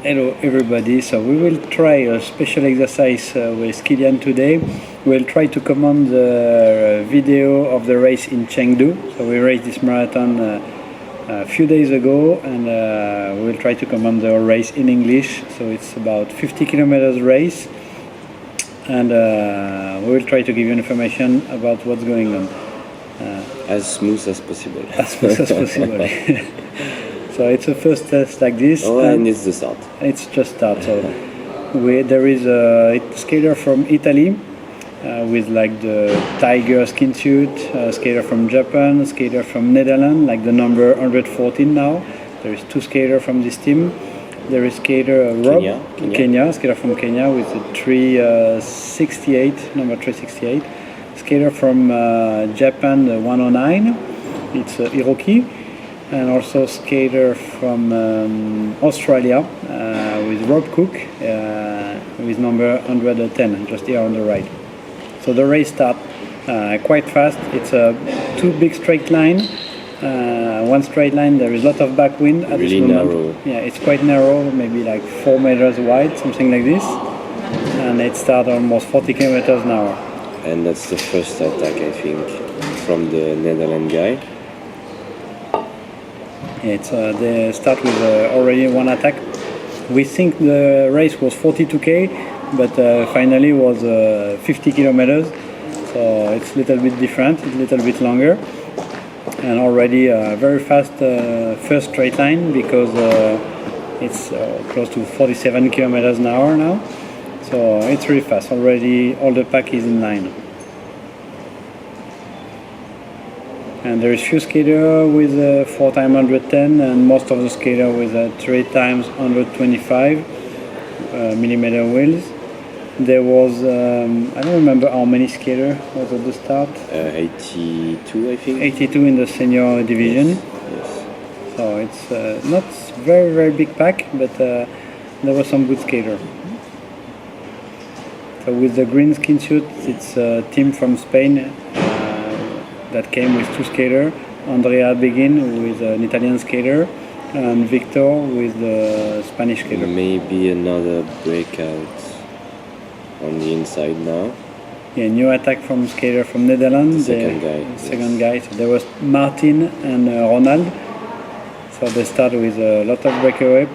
Hello everybody, so we will try a special exercise with Killian today. We'll try to command the video of the race in Pengzhou. So we raced this marathon a few days ago, and we'll try to command the race in English. So it's about 50 kilometers race, and we will try to give you information about what's going on. As smooth as possible. As smooth as possible. So it's a first test like this. Oh, and it's the start. It's just start. So there is a skater from Italy with like the tiger skin suit, skater from Japan, skater from Netherlands, like the number 114 now. There is two skaters from this team. There is skater Rob, Kenya, skater from Kenya with a 368, number 368. Skater from Japan, the 109. It's Hiroki. And also skater from Australia with Rob Cook with number 110, just here on the right. So the race starts quite fast. It's two big straight line. One straight line, there is a lot of backwind at really this moment. Narrow. Yeah, it's quite narrow, maybe like 4 meters wide, something like this. And it starts almost 40 kilometers an hour. And that's the first attack, I think, from the Netherlands guy. It's they start with already one attack. We think the race was 42k, but finally was 50 kilometers. So it's a little bit different, a little bit longer, and already very fast first straight line because it's close to 47 kilometers an hour now. So it's really fast. Already all the pack is in line. And there is few skater with 4 times 110, and most of the skater with 3 times 125 millimeter wheels. There was I don't remember how many skater was at the start. 82, I think. 82 in the senior division. Yes. So it's not very big pack, but there was some good skater. So with the green skin suit, it's a team from Spain. That came with two skaters, Andrea Begin with an Italian skater and Victor with the Spanish skater. Maybe another breakout on the inside now. Yeah, new attack from skater from Netherlands. Second guy. So there was Martin and Ronald. So they start with a lot of breakaway,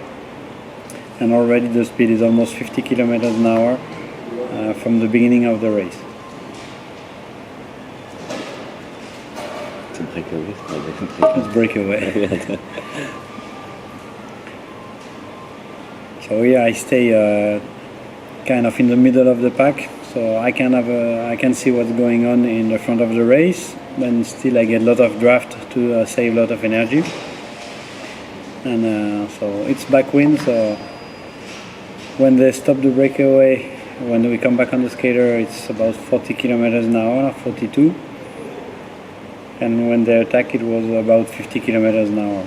and already the speed is almost 50 kilometers an hour from the beginning of the race. Breakaway. It's breakaway. So yeah, I stay kind of in the middle of the pack, so I can see what's going on in the front of the race, but still I get a lot of draft to save a lot of energy. And so it's backwind, so when they stop the breakaway, when we come back on the skater, it's about 40 kilometers an hour, 42. And when they attack, it was about 50 kilometers an hour.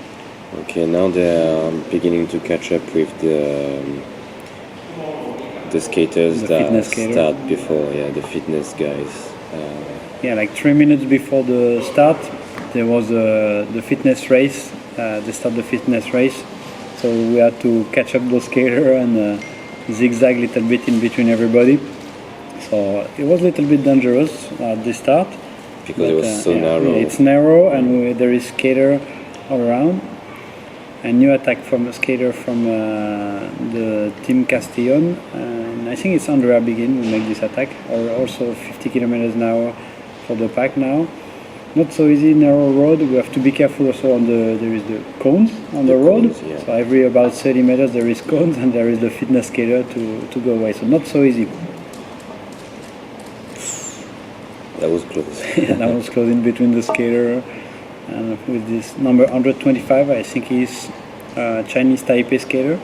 Okay, now they're beginning to catch up with the skaters that start before, the fitness guys. Yeah, like 3 minutes before the start, there was the fitness race. They start the fitness race, so we had to catch up those skaters and zigzag a little bit in between everybody. So it was a little bit dangerous at the start. Because it was so narrow. Yeah, it's narrow, and there is skater all around. A new attack from a skater from the team Castillon, and I think it's Andrea Begin who make this attack, or also 50 kilometers an hour for the pack now. Not so easy, narrow road. We have to be careful also on there is the cones on the road. Cones, yeah. So every about 30 meters there is cones, and there is the fitness skater to go away. So not so easy. That was close. Yeah, that was close in between the skater and with this number 125. I think he's a Chinese Taipei skater.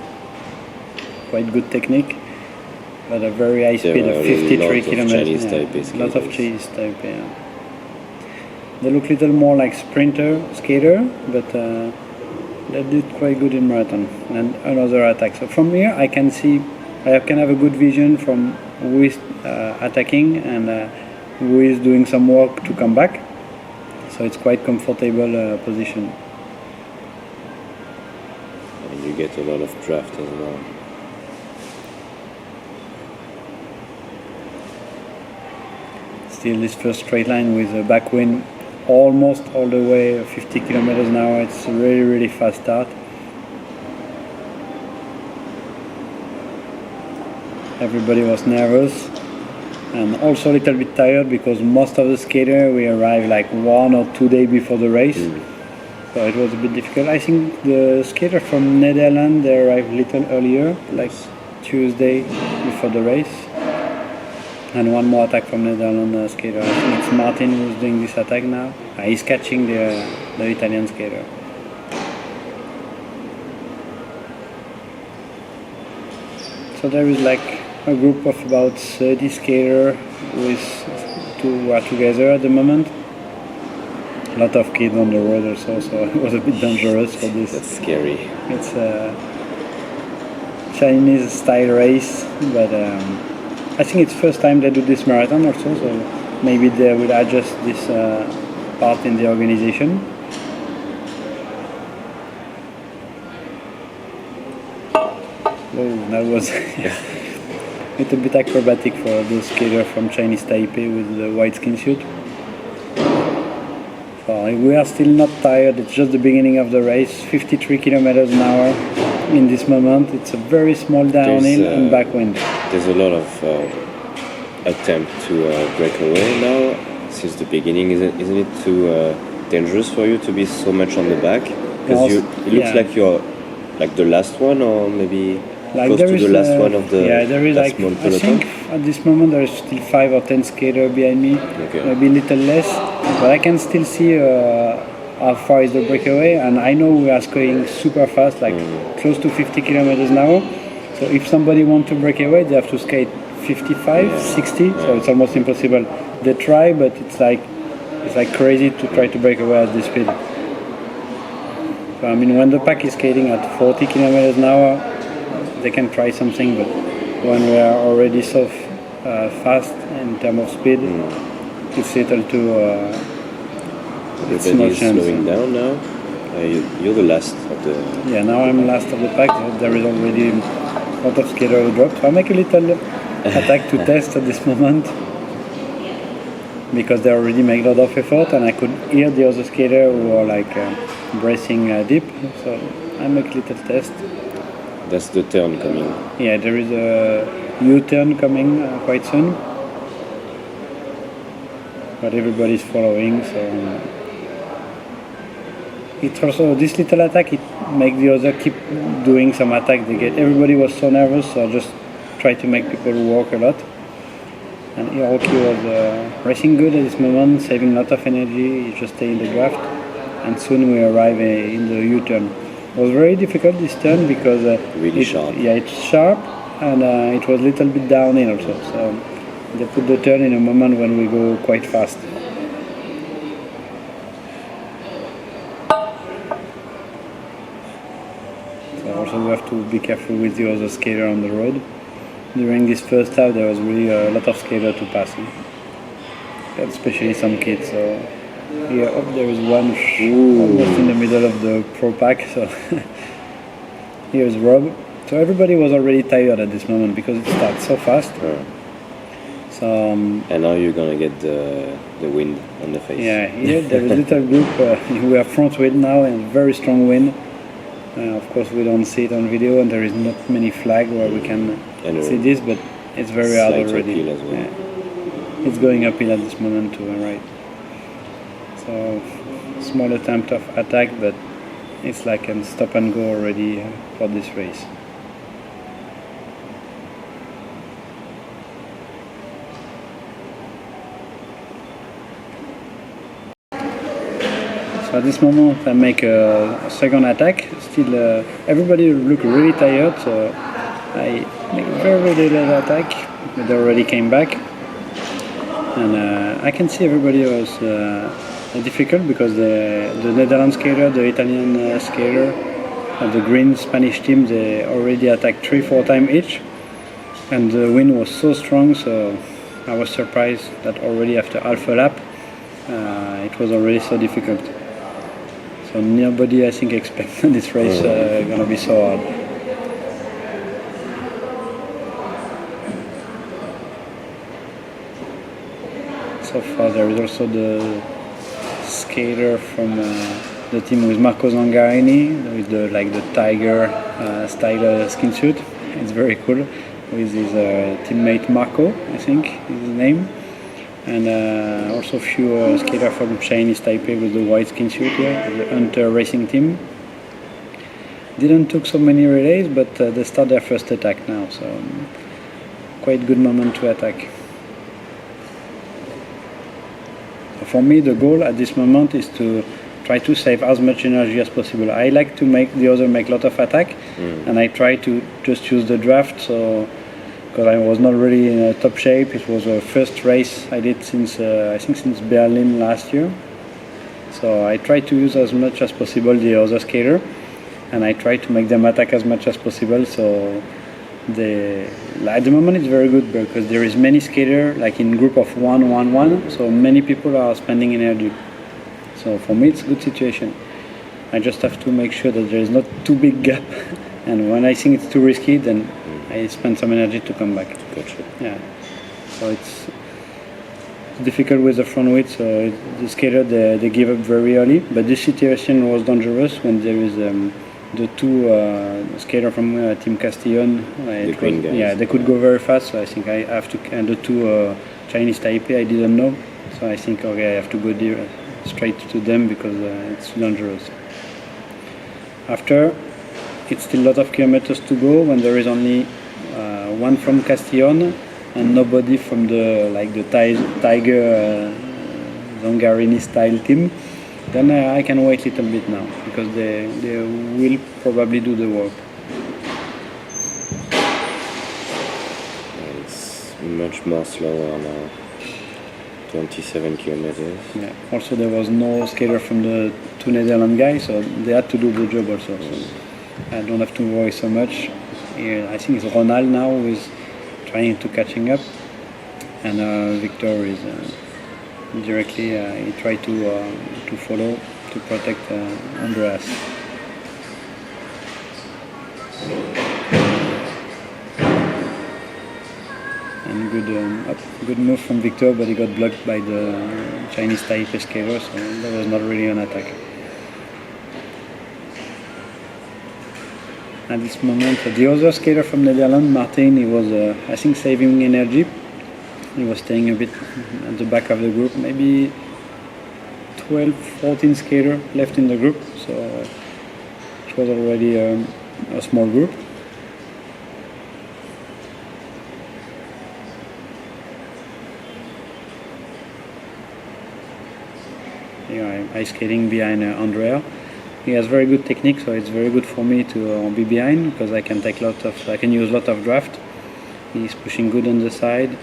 Quite good technique, but a very high speed of 53 kilometers. Lots of Chinese Taipei. Yeah. They look a little more like skater, but they did quite good in marathon. And another attack. So from here, I can have a good vision from who is attacking and who is doing some work to come back. So it's quite comfortable position. And you get a lot of draft as well. still this first straight line with a backwind almost all the way 50 kilometers an hour. It's a really, really fast start. Everybody was nervous and also a little bit tired because most of the skaters we arrived like 1 or 2 days before the race. So it was a bit difficult. I think the skater from Netherlands, they arrived a little earlier, like Tuesday before the race. And one more attack from Netherlands skater. I think it's Martin who's doing this attack now. He's catching the Italian skater. So there is like a group of about 30 skaters who are together at the moment. A lot of kids on the road also, so it was a bit dangerous for this. That's scary. It's a Chinese style race, but I think it's first time they do this marathon also, so maybe they will adjust this part in the organization. Oh, that was a little bit acrobatic for those skaters from Chinese Taipei with the white skin suit. So we are still not tired, it's just the beginning of the race, 53 kilometers an hour in this moment. It's a very small downhill and backwind. There's a lot of attempt to break away now since the beginning. Isn't it too dangerous for you to be so much on the back? Because it looks like you're like the last one, or maybe like close to the last one of the there is like, small I peloton. think at this moment there is still 5 or 10 skaters behind me, maybe a little less, but I can still see how far is the breakaway, and I know we are going super fast, like close to 50 kilometers an hour. So if somebody wants to break away, they have to skate 55, 60, so it's almost impossible. They try, but it's like crazy to try to break away at this speed. So I mean, when the pack is skating at 40 kilometers an hour, they can try something, but when we are already so fast in terms of speed, it's little too. Everybody is slowing down now. You're the last of the. Yeah, now I'm last of the pack. So there is already a lot of skaters who drop. So I make a little attack to test at this moment because they already make a lot of effort, and I could hear the other skaters who are like bracing deep. So I make a little test. That's the turn coming. Yeah, there is a U-turn coming quite soon, but everybody's following. So it's also this little attack. It makes the other keep doing some attack. Everybody was so nervous, so I just try to make people walk a lot. And Hiroki was racing good at this moment, saving a lot of energy. He just stayed in the draft, and soon we arrive in the U-turn. It was very difficult this turn because really sharp. Yeah, it's sharp, and it was a little bit downhill also. So they put the turn in a moment when we go quite fast. So also we have to be careful with the other skater on the road. During this first half, there was really a lot of skaters to pass, especially some kids. So here, there is one almost in the middle of the pro pack. So here's Rob. So everybody was already tired at this moment because it starts so fast. So and now you're gonna get the wind on the face. Yeah, here there is a little group. We are front wind now and very strong wind. Of course, we don't see it on video, and there is not many flags where we can see this, but it's very hard already. As well. Yeah. It's going uphill at this moment too, right? So small attempt of attack, but it's like a stop and go already for this race. So at this moment I make a second attack. Still everybody look really tired, so I make a very little attack, but they already came back. And I can see everybody was difficult because the Netherlands skater, the Italian skater, and the green Spanish team, they already attacked 3-4 times each. And the wind was so strong, so I was surprised that already after half a lap, it was already so difficult. So nobody, I think, expected this race gonna be so hard. so far. There is also the skater from the team with Marco Zangarini with the tiger style skin suit. It's very cool with his teammate Marco, I think is his name, and also a few skaters from Chinese Taipei with the white skin suit here, the Hunter Racing team. Didn't took so many relays, but they start their first attack now, so quite good moment to attack. For me, the goal at this moment is to try to save as much energy as possible. I like to make the other make a lot of attack, and I try to just use the draft. So, because I was not really in a top shape, it was the first race I did since I think since Berlin last year. So I try to use as much as possible the other skater, and I try to make them attack as much as possible. So at the moment it's very good because there is many skater like in group of 1-1-1, so many people are spending energy. So for me it's a good situation. I just have to make sure that there is not too big gap, and when I think it's too risky, then I spend some energy to come back. Gotcha. Yeah. So it's difficult with the front weight, so the skater they give up very early. But this situation was dangerous when there is the two skater from Team Castillon. They could go very fast. So I think I have to. And the two Chinese Taipei, I didn't know. So I think okay, I have to go straight to them because it's dangerous. After, it's still a lot of kilometers to go when there is only one from Castillon and nobody from the Tiger Zangarini style team. Then I can wait a little bit now because they will probably do the work. It's much more slower now. 27 kilometers. Yeah. Also, there was no skater from the two Netherlands guys, so they had to do the job also. So I don't have to worry so much. I think it's Ronald now who is trying to catching up, and Victor is directly. He tried to follow to protect Andreas. And good move from Victor, but he got blocked by the Chinese Taipei skater, so that was not really an attack. At this moment, the other skater from Netherlands, Martin, he was, I think, saving energy. He was staying a bit at the back of the group, maybe 12, 14 skater left in the group, so it was already a small group. Ice skating behind Andrea. He has very good technique, so it's very good for me to be behind because I can use a lot of draft. He's pushing good on the side,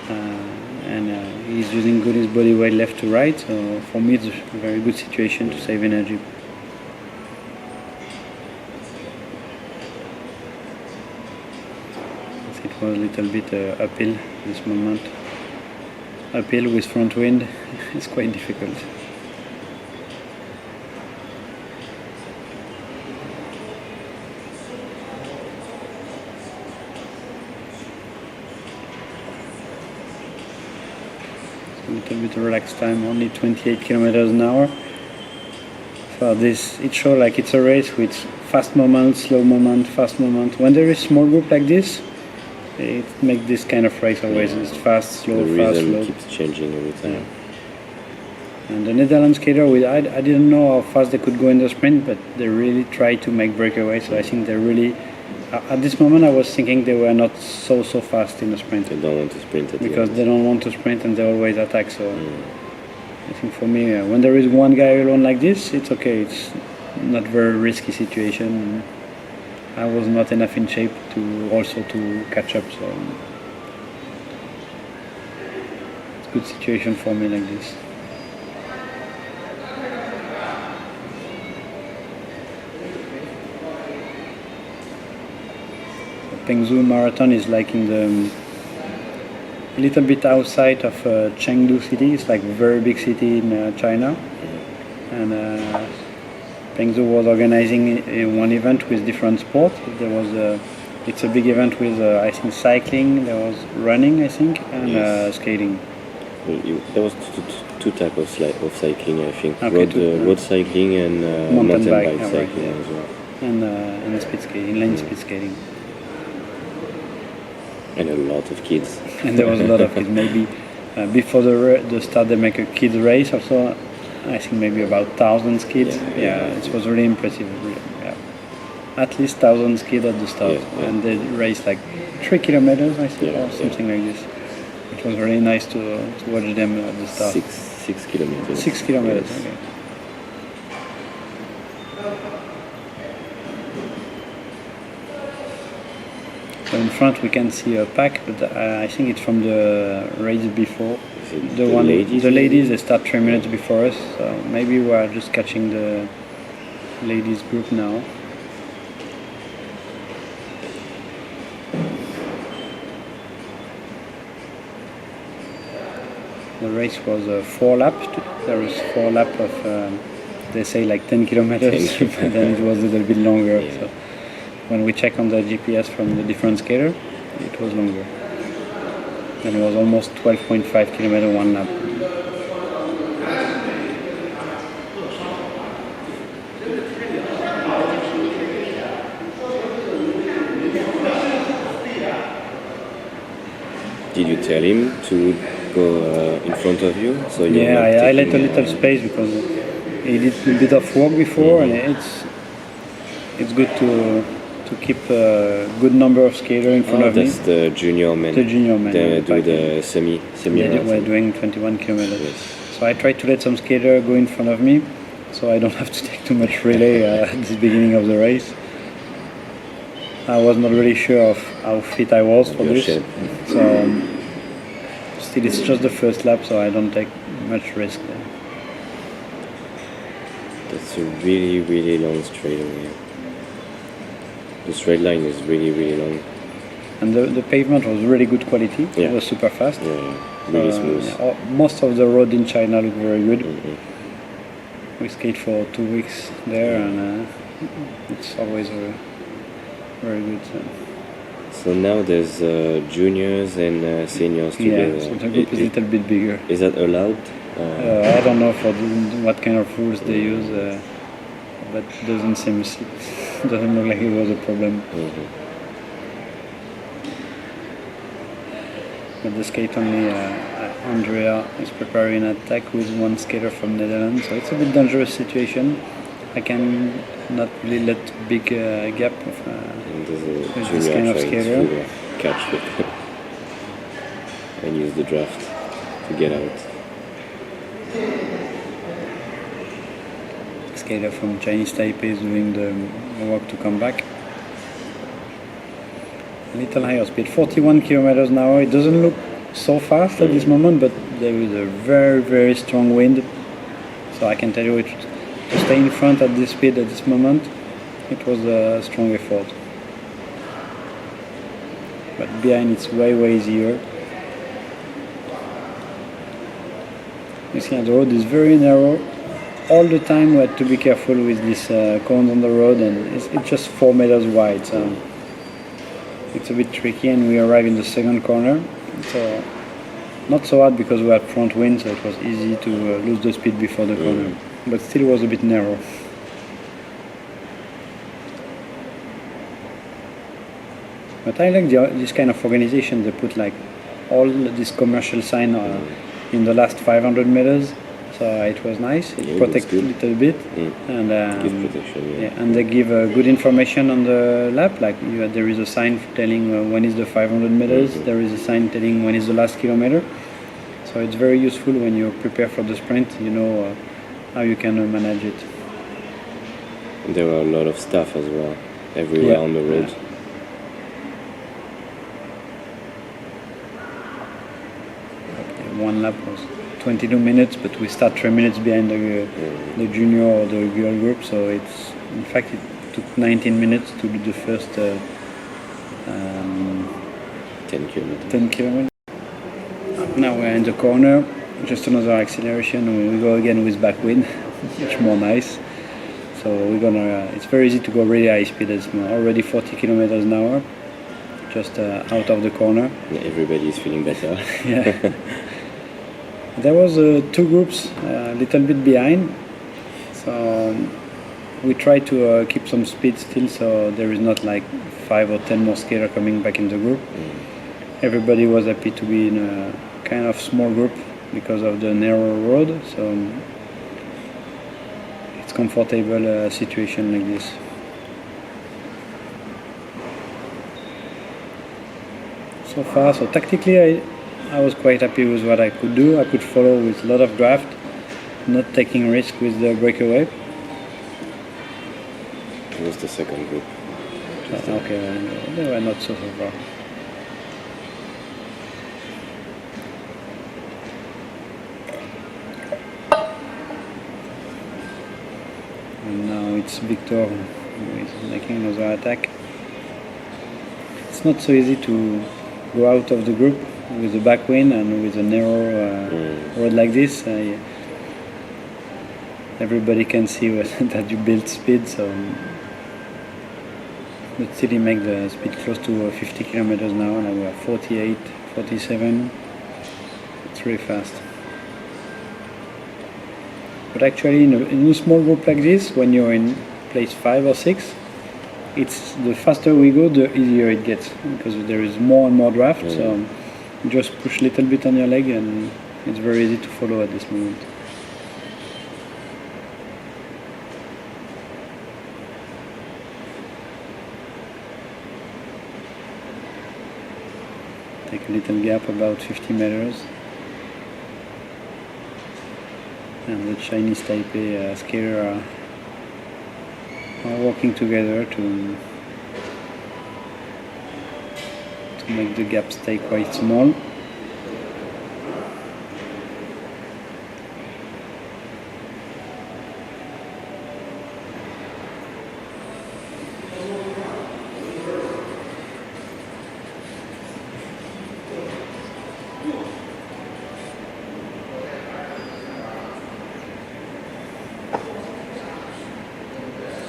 and he's using good his body weight left to right. So for me, it's a very good situation to save energy. It was a little bit uphill this moment. Uphill with front wind, it's quite difficult. A little bit relaxed time, only 28 kilometers an hour. So this, it shows like it's a race with fast moment, slow moment, fast moment. When there is small group like this, it makes this kind of race always. It's fast, slow, fast, slow. The rhythm keeps changing every time. Yeah. And the Netherlands skater, I didn't know how fast they could go in the sprint, but they really tried to make breakaway. So I think they really, at this moment I was thinking they were not so fast in the sprint. They don't want to sprint at because they don't want to sprint and they always attack. So I think for me, when there is one guy alone like this, it's okay. It's not very risky situation. I was not enough in shape to catch up. So it's a good situation for me like this. Pengzhou marathon is like in the a little bit outside of Chengdu city. It's like a very big city in China, and Pengzhou was organizing one event with different sports. It's a big event with I think cycling. There was running, I think, and skating. There was two types of cycling, I think. Okay, road cycling and mountain bike cycling as well. And speed skating, inline speed skating. And a lot of kids. And there was a lot of kids. Maybe before the start, they make a kids race also. I think maybe about 1,000 kids. Yeah, it was really impressive. Yeah. At least 1,000 kids at the start, and they raced like 3 kilometers, I think, or something like this. It was really nice to watch them at the start. 6 kilometers. 6 kilometers. Yes. Okay. So in front we can see a pack, but I think it's from the race before. The ladies, they start 3 minutes before us, so maybe we are just catching the ladies group now. The race was 4 laps. There was 4 laps of, they say like 10 kilometers, but then it was a little bit longer. Yeah. So when we check on the GPS from the different skater, it was longer. And it was almost 12.5 kilometers one lap. Did you tell him to go in front of you? So I let a little space because he did a bit of work before, and it's good to keep a good number of skaters in front of me. That's the junior men. The junior men. They do the semi. We're doing 21 kilometers. Yes. So I try to let some skaters go in front of me, so I don't have to take too much relay at the beginning of the race. I was not really sure of how fit I was for this. So still, it's just the first lap, so I don't take much risk there. That's a really, really long straightaway. The straight line is really, really long. And the pavement was really good quality. It was super fast. Really smooth. Most of the road in China look very good. We skate for 2 weeks there, and it's always very good. So now there's juniors and seniors together. Yeah, so the group is a little bit bigger. Is that allowed? I don't know what kind of rules they use, but it doesn't look like it was a problem. But the skate only, Andrea is preparing an attack with one skater from Netherlands, so it's a bit dangerous situation. I can not really let big gap with this kind of skater. Catch it and use the draft to get out. Skater from Chinese Taipei is doing the work to come back. A little higher speed, 41 kilometers an hour. It doesn't look so fast at this moment, but there is a very, very strong wind. So I can tell you to stay in front at this speed at this moment, it was a strong effort. But behind it's way, way easier. You see, the road is very narrow. All the time we had to be careful with these cones on the road, and it's just 4 meters wide. So it's a bit tricky, and we arrive in the second corner. So not so hard because we had front wind, so it was easy to lose the speed before the corner. But still was a bit narrow. But I like this kind of organization. They put like all this commercial sign in the last 500 meters. So it was nice. It protects a little bit, and good protection, and they give good information on the lap. Like there is a sign telling when is the 500 meters. There is a sign telling when is the last kilometer. So it's very useful when you prepare for the sprint. You know how you can manage it. And there were a lot of staff as well, everywhere on the road. One lap was 22 minutes, but we start 3 minutes behind the junior or the girl group, so it's in fact it took 19 minutes to do the first 10 kilometers. 10 kilometers. Now we're in the corner, just another acceleration, and we go again with backwind, much more nice. So we're gonna. It's very easy to go really high speed. It's already 40 kilometers an hour, just out of the corner. Everybody is feeling better. Yeah. There was two groups a little bit behind, so we try to keep some speed still, so there is not like 5 or 10 more skaters coming back in the group. Everybody was happy to be in a kind of small group because of the narrow road, so it's comfortable situation like this. So far, so tactically I was quite happy with what I could do. I could follow with a lot of draft, not taking risk with the breakaway. It was the second group. Okay, they were not so far. And now it's Victor who is making another attack. It's not so easy to go out of the group with a backwind and with a narrow road like this. Everybody can see that you build speed, so but still you make the speed close to 50 kilometers an hour. Now we are 48, 47. It's really fast. But actually in a small group like this, when you're in place 5 or 6, it's the faster we go, the easier it gets, because there is more and more draft. So you just push a little bit on your leg and it's very easy to follow at this moment. Take a little gap, about 50 meters. And the Chinese Taipei skater are working together to make the gap stay quite small.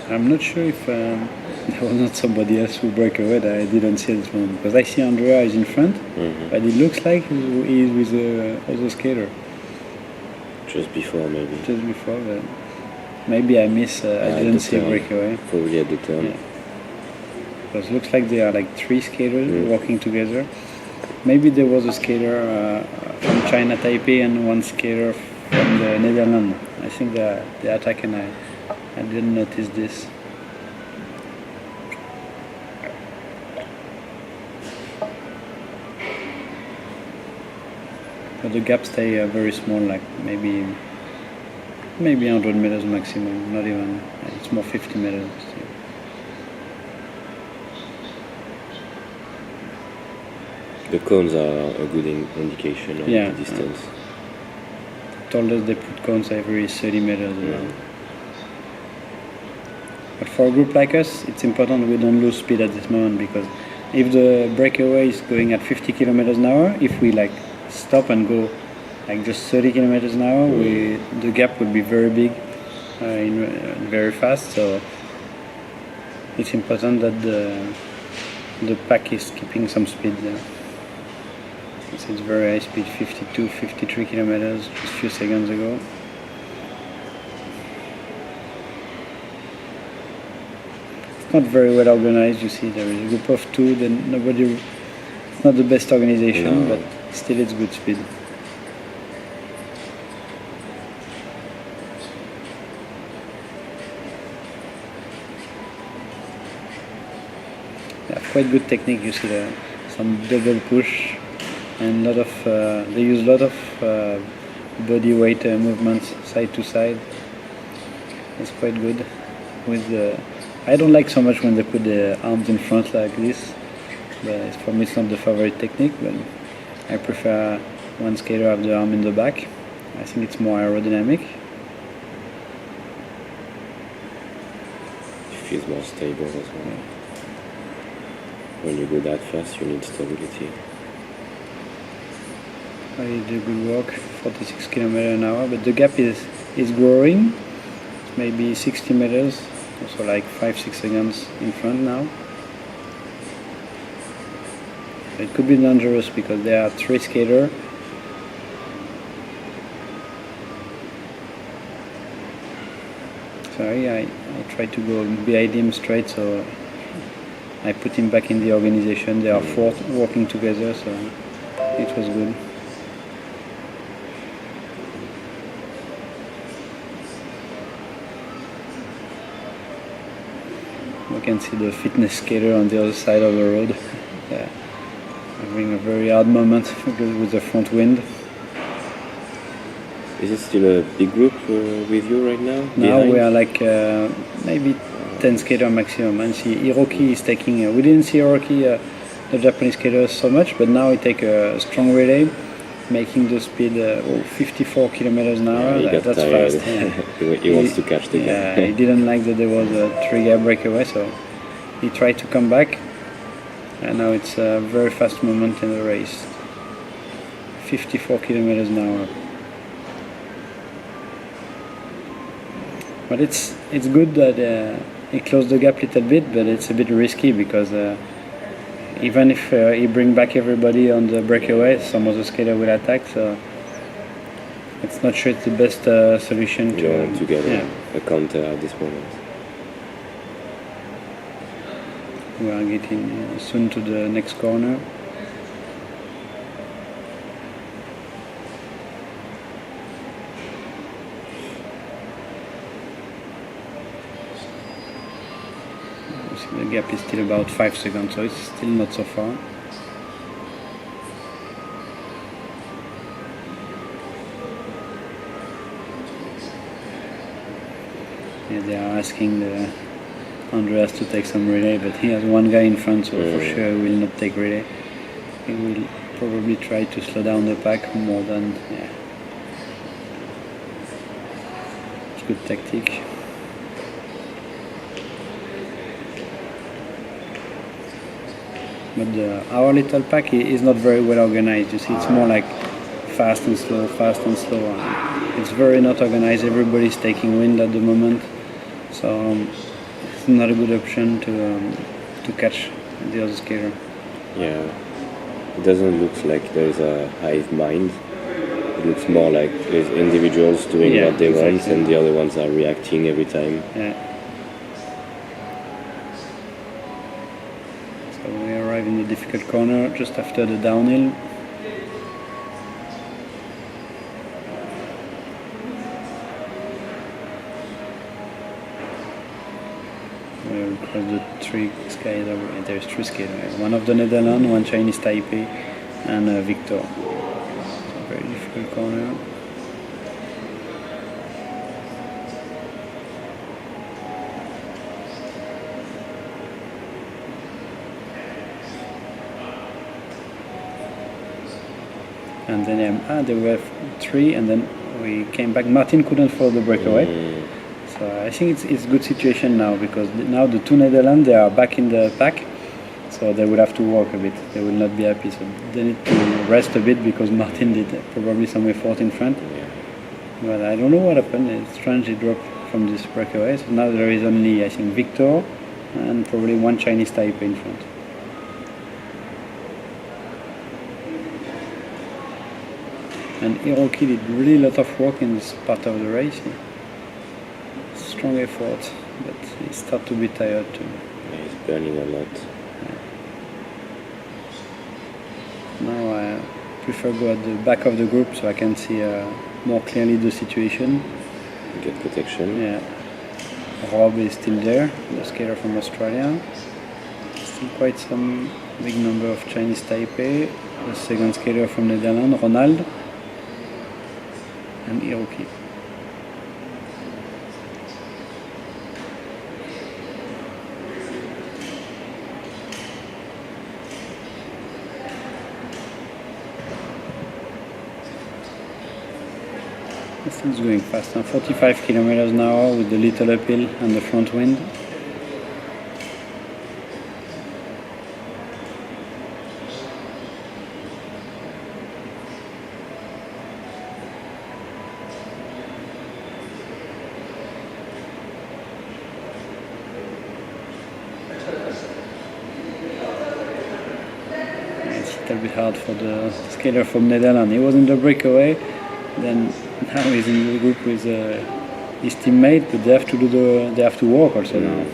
I'm not sure if there was not somebody else who broke away that I didn't see at this moment, because I see Andrea is in front, but it looks like he is with the other skater. Just before, maybe. Just before, but maybe I miss. I didn't see a breakaway. Probably at the turn. Yeah. Because it looks like there are like 3 skaters working together. Maybe there was a skater from China Taipei and 1 skater from the Netherlands. I think the attack, and I didn't notice this. But the gaps stay very small, like maybe 100 meters maximum, not even, it's more 50 meters. The cones are a good indication of the distance. Told us they put cones every 30 meters around. But for a group like us, it's important we don't lose speed at this moment, because if the breakaway is going at 50 kilometers an hour, if we like stop and go like just 30 kilometers an hour, the gap would be very big, very fast. So it's important that the pack is keeping some speed there. So it's very high speed, 52, 53 kilometers just a few seconds ago. It's not very well organized. You see, there is a group of 2. Then nobody. It's not the best organization, but still it's good speed. Yeah, quite good technique. You see there, some double push, and they use a lot of body weight movements side to side. It's quite good. I don't like so much when they put the arms in front like this. But for me, it's not the favorite technique. But I prefer one skater have the arm in the back. I think it's more aerodynamic. It feels more stable as well. When you go that fast, you need stability. I did a good walk, 46 kilometers an hour, but the gap is growing. Maybe 60 meters, also like 5-6 seconds in front now. It could be dangerous because there are 3 skaters So I tried to go behind him straight, so I put him back in the organization. They are four working together, so it was good. You can see the fitness skater on the other side of the road. Yeah. Having a very hard moment with the front wind. Is it still a big group with you right now? Now we are like maybe 10 skater maximum. And see, Hiroki is taking. We didn't see Hiroki, the Japanese skater, so much, but now he take a strong relay, making the speed 54 kilometers an hour. Yeah, That's tired. fast. Yeah. he wants to catch the guy. Yeah, he didn't like that there was a 3-gap breakaway, so he tried to come back. And now it's a very fast moment in the race. 54 kilometers an hour. But it's good that he closed the gap a little bit, but it's a bit risky because even if he bring back everybody on the breakaway, some of the skater will attack. So it's not sure it's the best solution to get a counter at this moment. We are getting soon to the next corner. The gap is still about 5 seconds, so it's still not so far. Yeah, they are asking Andreas to take some relay, but he has one guy in front, so for sure he will not take relay. He will probably try to slow down the pack more than, It's good tactic. But our little pack is not very well organized. You see, it's more like fast and slow, fast and slow. It's very not organized. Everybody's taking wind at the moment, so it's not a good option to catch the other skater. Yeah, it doesn't look like there's a hive mind. It looks more like there's individuals doing what they want, and the other ones are reacting every time. Yeah. In the difficult corner just after the downhill. We'll cross the 3 skaters. There's 3 skaters. One of the Netherlands, one Chinese Taipei, and Victor. It's a very difficult corner. And then there were 3, and then we came back. Martin couldn't follow the breakaway, so I think it's a good situation now because now the 2 Netherlands, they are back in the pack, so they will have to work a bit. They will not be happy, so they need to rest a bit because Martin did probably some effort in front. But I don't know what happened. It's strange he dropped from this breakaway. So now there is only, I think, Victor and probably one Chinese Taipei in front. And Hiroki did really a lot of work in this part of the race. Strong effort, but he started to be tired too. Yeah, he's burning a lot. Now I prefer go at the back of the group so I can see more clearly the situation. Get protection. Yeah. Rob is still there, the skater from Australia. Still quite some big number of Chinese Taipei. The second skater from Netherlands, Ronald. And Hiroki. This thing's going fast now, 45 kilometers an hour with the little uphill and the front wind. It's a little bit hard for the skater from Netherlands. He was in the breakaway, then now he's in the group with his teammate, but they have to walk also now. Yeah.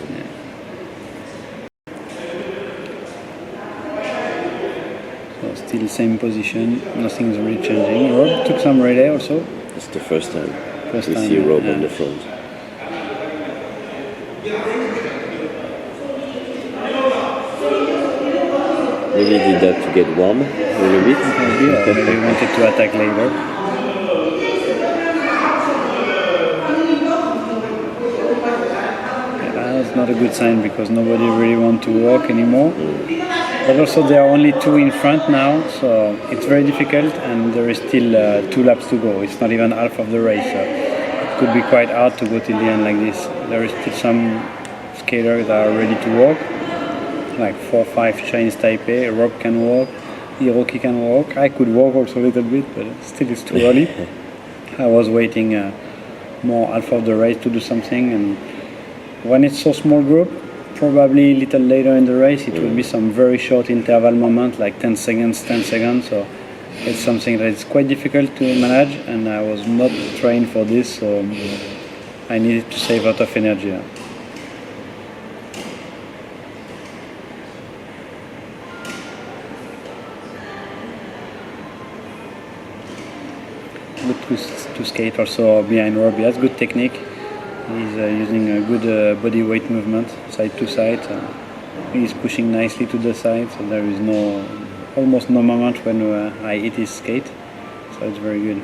So still same position, nothing's really changing. Rob took some relay also. It's the first time we time, see Rob yeah. on the front. Maybe he did that to get warm a little bit. Maybe, or maybe he wanted to attack later. That's not a good sign because nobody really wants to walk anymore. But also there are only two in front now, so it's very difficult, and there is still 2 laps to go. It's not even half of the race, so it could be quite hard to go till the end like this. There is still some skaters that are ready to walk, like 4 or 5 Chinese Taipei. Rob can walk, Hiroki can walk. I could walk also a little bit, but still it's too early. I was waiting more half of the race to do something, and when it's so small group, probably a little later in the race, it will be some very short interval moment, like 10 seconds, 10 seconds. So it's something that is quite difficult to manage, and I was not trained for this, so I needed to save a lot of energy. Good to skate also behind Rob. He has good technique. He's using a good body weight movement, side to side. He's pushing nicely to the side, so there is almost no moment when I hit his skate. So it's very good.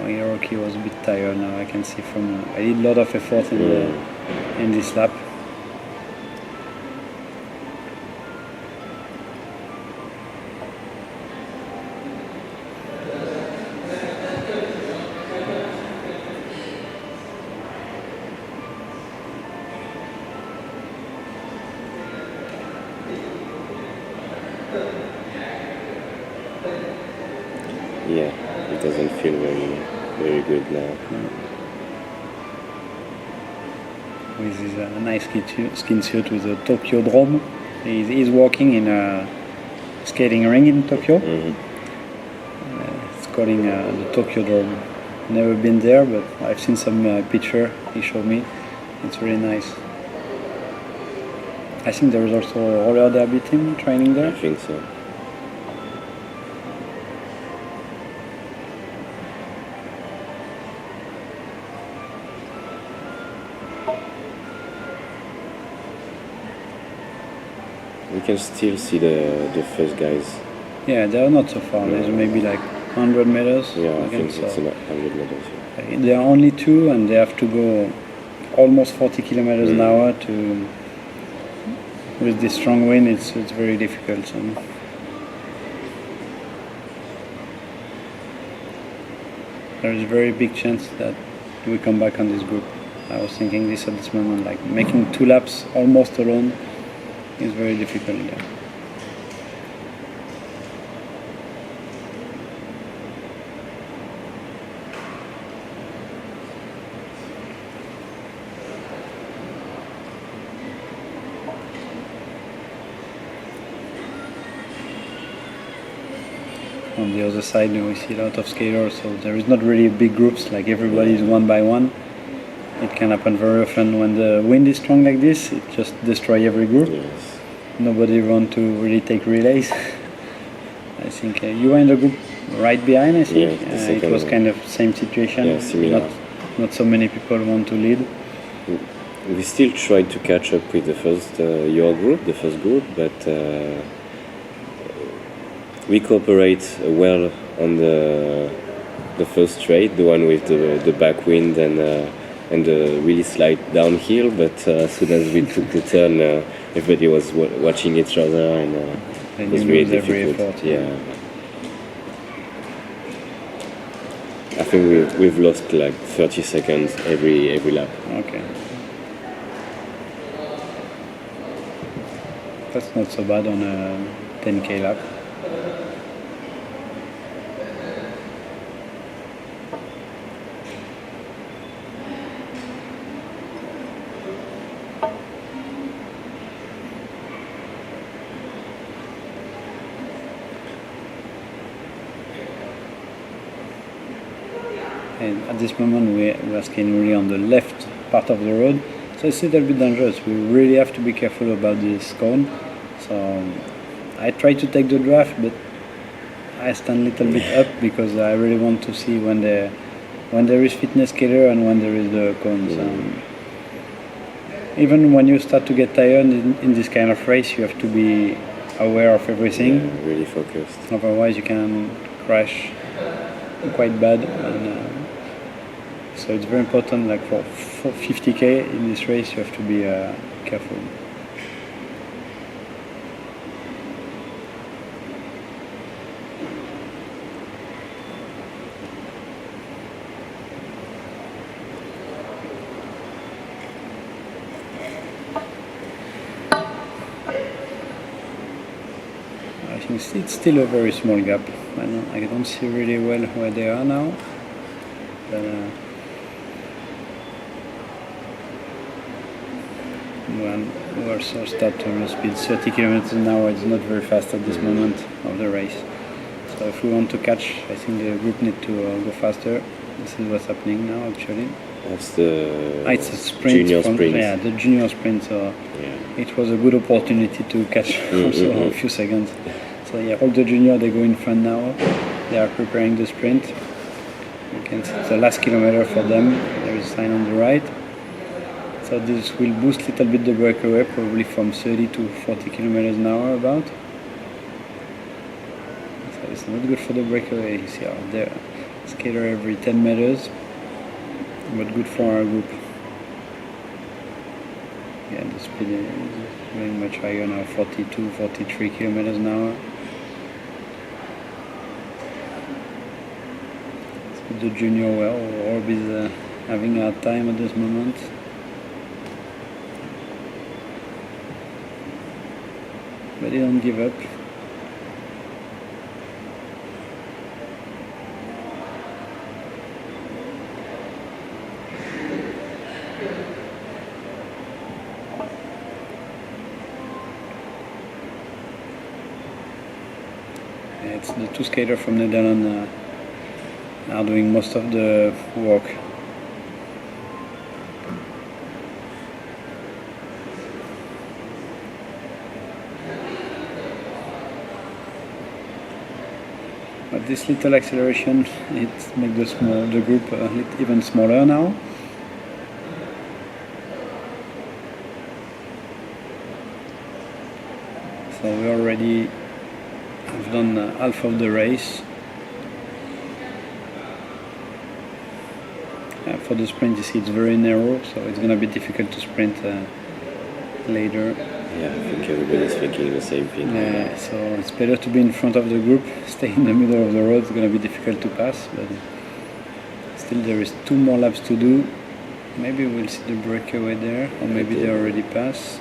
Hiroki was a bit tired now. I can see from I did a lot of effort in this lap. Yeah, it doesn't feel very good now. With his nice skin suit with a Tokyo dome. He's walking in a skating ring in Tokyo. It's calling the Tokyo Dome. Never been there, but I've seen some picture he showed me. It's really nice. I think there is also a roller derby team training there. I think so. We can still see the first guys. Yeah, they are not so far. There's maybe like 100 meters. Yeah, I again, think it's 100 meters. Yeah. There are only 2, and they have to go almost 40 kilometers an hour to. With this strong wind, it's very difficult. So. There is a very big chance that we come back on this group. I was thinking this at this moment, like making 2 laps almost alone is very difficult. Yeah. On the other side, we see a lot of skaters, so there is not really big groups, like everybody is one by one. It can happen very often when the wind is strong like this, it just destroys every group. Yes. Nobody wants to really take relays. I think you were in the group right behind, I think. Yeah, it was kind of same situation. Yeah, similar. Not so many people want to lead. We still tried to catch up with the first group, but we cooperate well on the first straight, the one with the backwind and the really slight downhill. But as soon as we took the turn, everybody was watching each other, and it was really difficult. Yeah, I think we've lost like 30 seconds every lap. Okay. That's not so bad on a 10K lap. And at this moment we are skating really on the left part of the road, so it's a little bit dangerous. We really have to be careful about this cone. So I try to take the draft, but I stand a little bit up because I really want to see when there is fitness skater and when there is the cones. Even when you start to get tired in this kind of race, you have to be aware of everything. Yeah, really focused. Otherwise, you can crash quite bad. And, so it's very important. Like for 50k in this race, you have to be careful. I think it's still a very small gap. I don't see really well where they are now. But, when we also start to lose speed, 30 kilometers an hour, it's not very fast at this moment of the race. So if we want to catch, I think the group need to go faster. This is what's happening now actually. That's the it's a sprint junior sprint. Yeah, the junior sprint. So it was a good opportunity to catch also a few seconds. So yeah, all the junior, they go in front now. They are preparing the sprint. You can see it's the last kilometer for them. There is a sign on the right. So this will boost a little bit the breakaway, probably from 30 to 40 kilometers an hour about. So it's not good for the breakaway. You see out there, skater every 10 meters, but good for our group. Yeah, the speed is going much higher now, 42, 43 kilometers an hour. So the junior, well, Orb is having a hard time at this moment. But they don't give up. It's the two skaters from Netherlands are doing most of the work. But this little acceleration, it makes the group even smaller now. So we already have done half of the race. For the sprint, you see it's very narrow, so it's going to be difficult to sprint later. Yeah, I think everybody's thinking the same thing. Yeah, so it's better to be in front of the group, stay in the middle of the road. It's going to be difficult to pass, but still there is 2 more laps to do. Maybe we'll see the breakaway there, or maybe they already pass.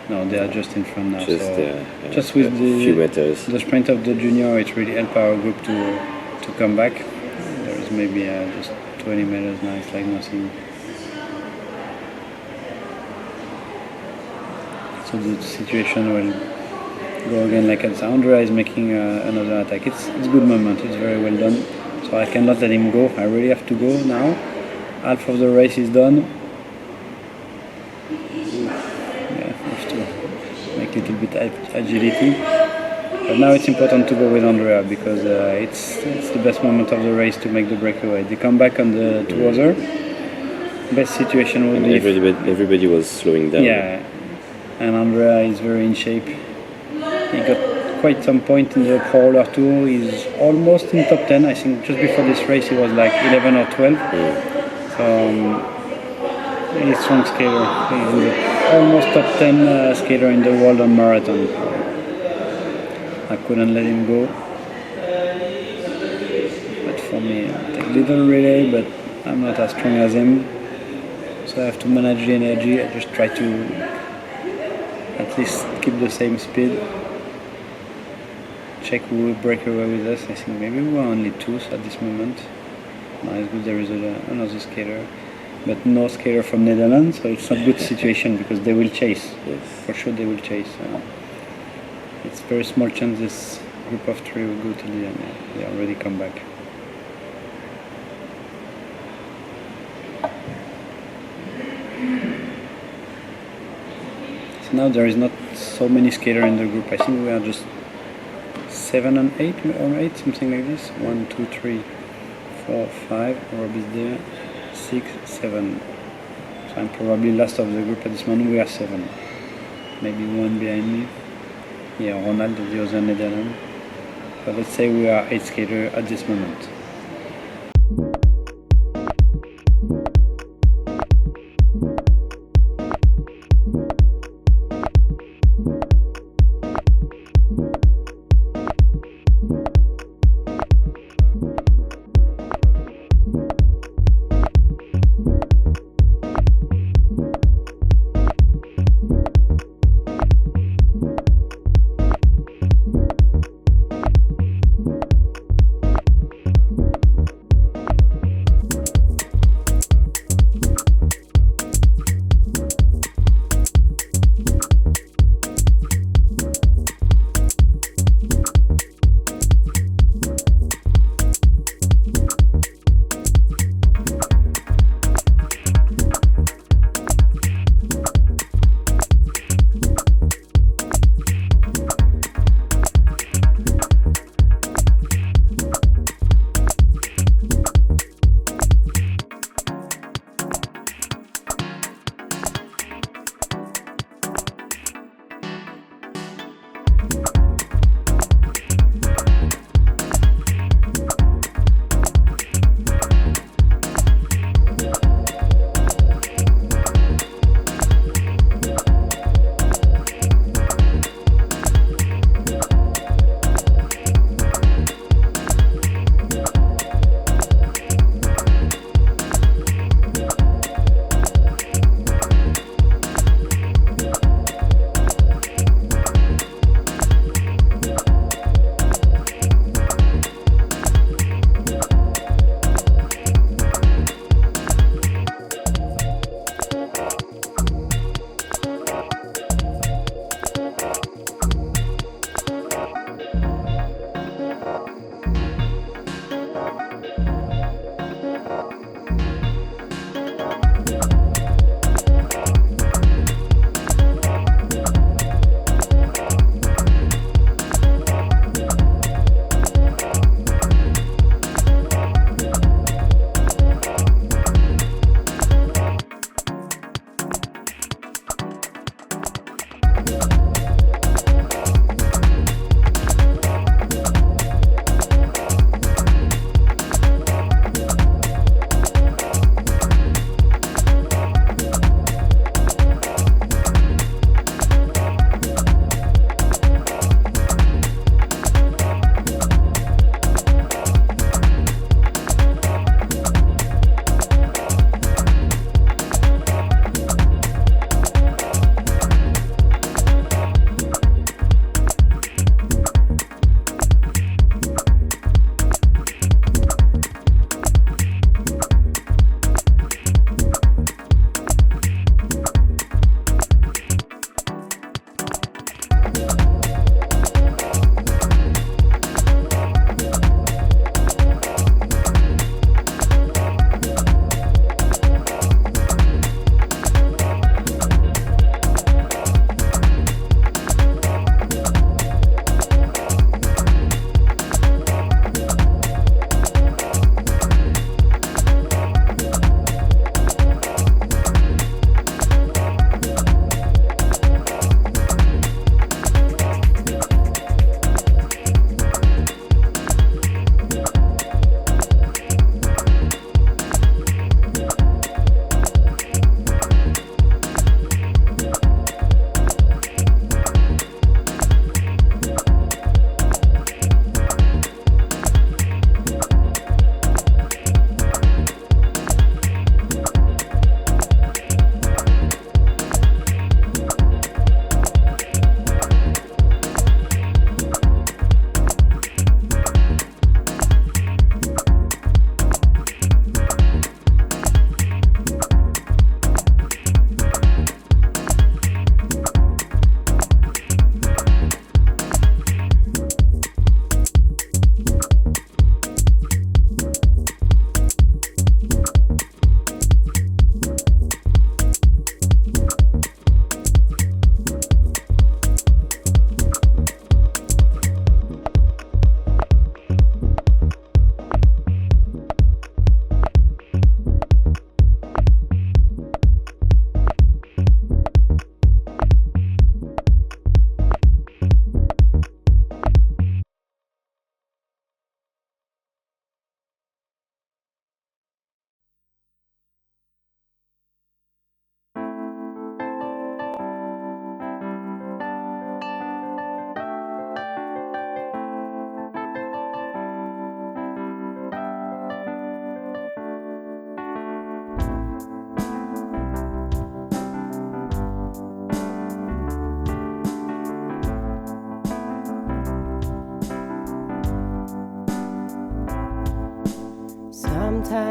No, they are just in front now. Just with few meters. The sprint of the junior, it really helped our group to come back. There is maybe just 20 meters now. It's like nothing. So the situation will go again like as Andrea is making another attack. It's a good moment. It's very well done. So I cannot let him go. I really have to go now. Half of the race is done. A little bit agility, but now it's important to go with Andrea because it's the best moment of the race to make the breakaway. They come back on the 2 other. Best situation would be everybody was slowing down. Yeah, and Andrea is very in shape. He got quite some point in the Pro Roller Tour. He's almost in top 10. I think just before this race he was like 11 or 12. So he's a strong skater. He's almost top 10 skater in the world on marathon. I couldn't let him go. But for me, I take little relay, but I'm not as strong as him. So I have to manage the energy. I just try to at least keep the same speed. Check who will break away with us. I think maybe we were only 2 at this moment. No, it's good there is another skater. But no skater from Netherlands, so it's not a good situation because they will chase. Yes. For sure they will chase. It's very small chance this group of 3 will go to the end. They already come back. now there is not so many skaters in the group. I think we are just 7 and 8 or 8, something like this. 1, 2, 3, 4, 5. Rob is there. 6, 7. So I'm probably last of the group at this moment. We are 7. Maybe one behind me. Yeah, Ronald, the other Netherlands. But let's say we are 8 skaters at this moment.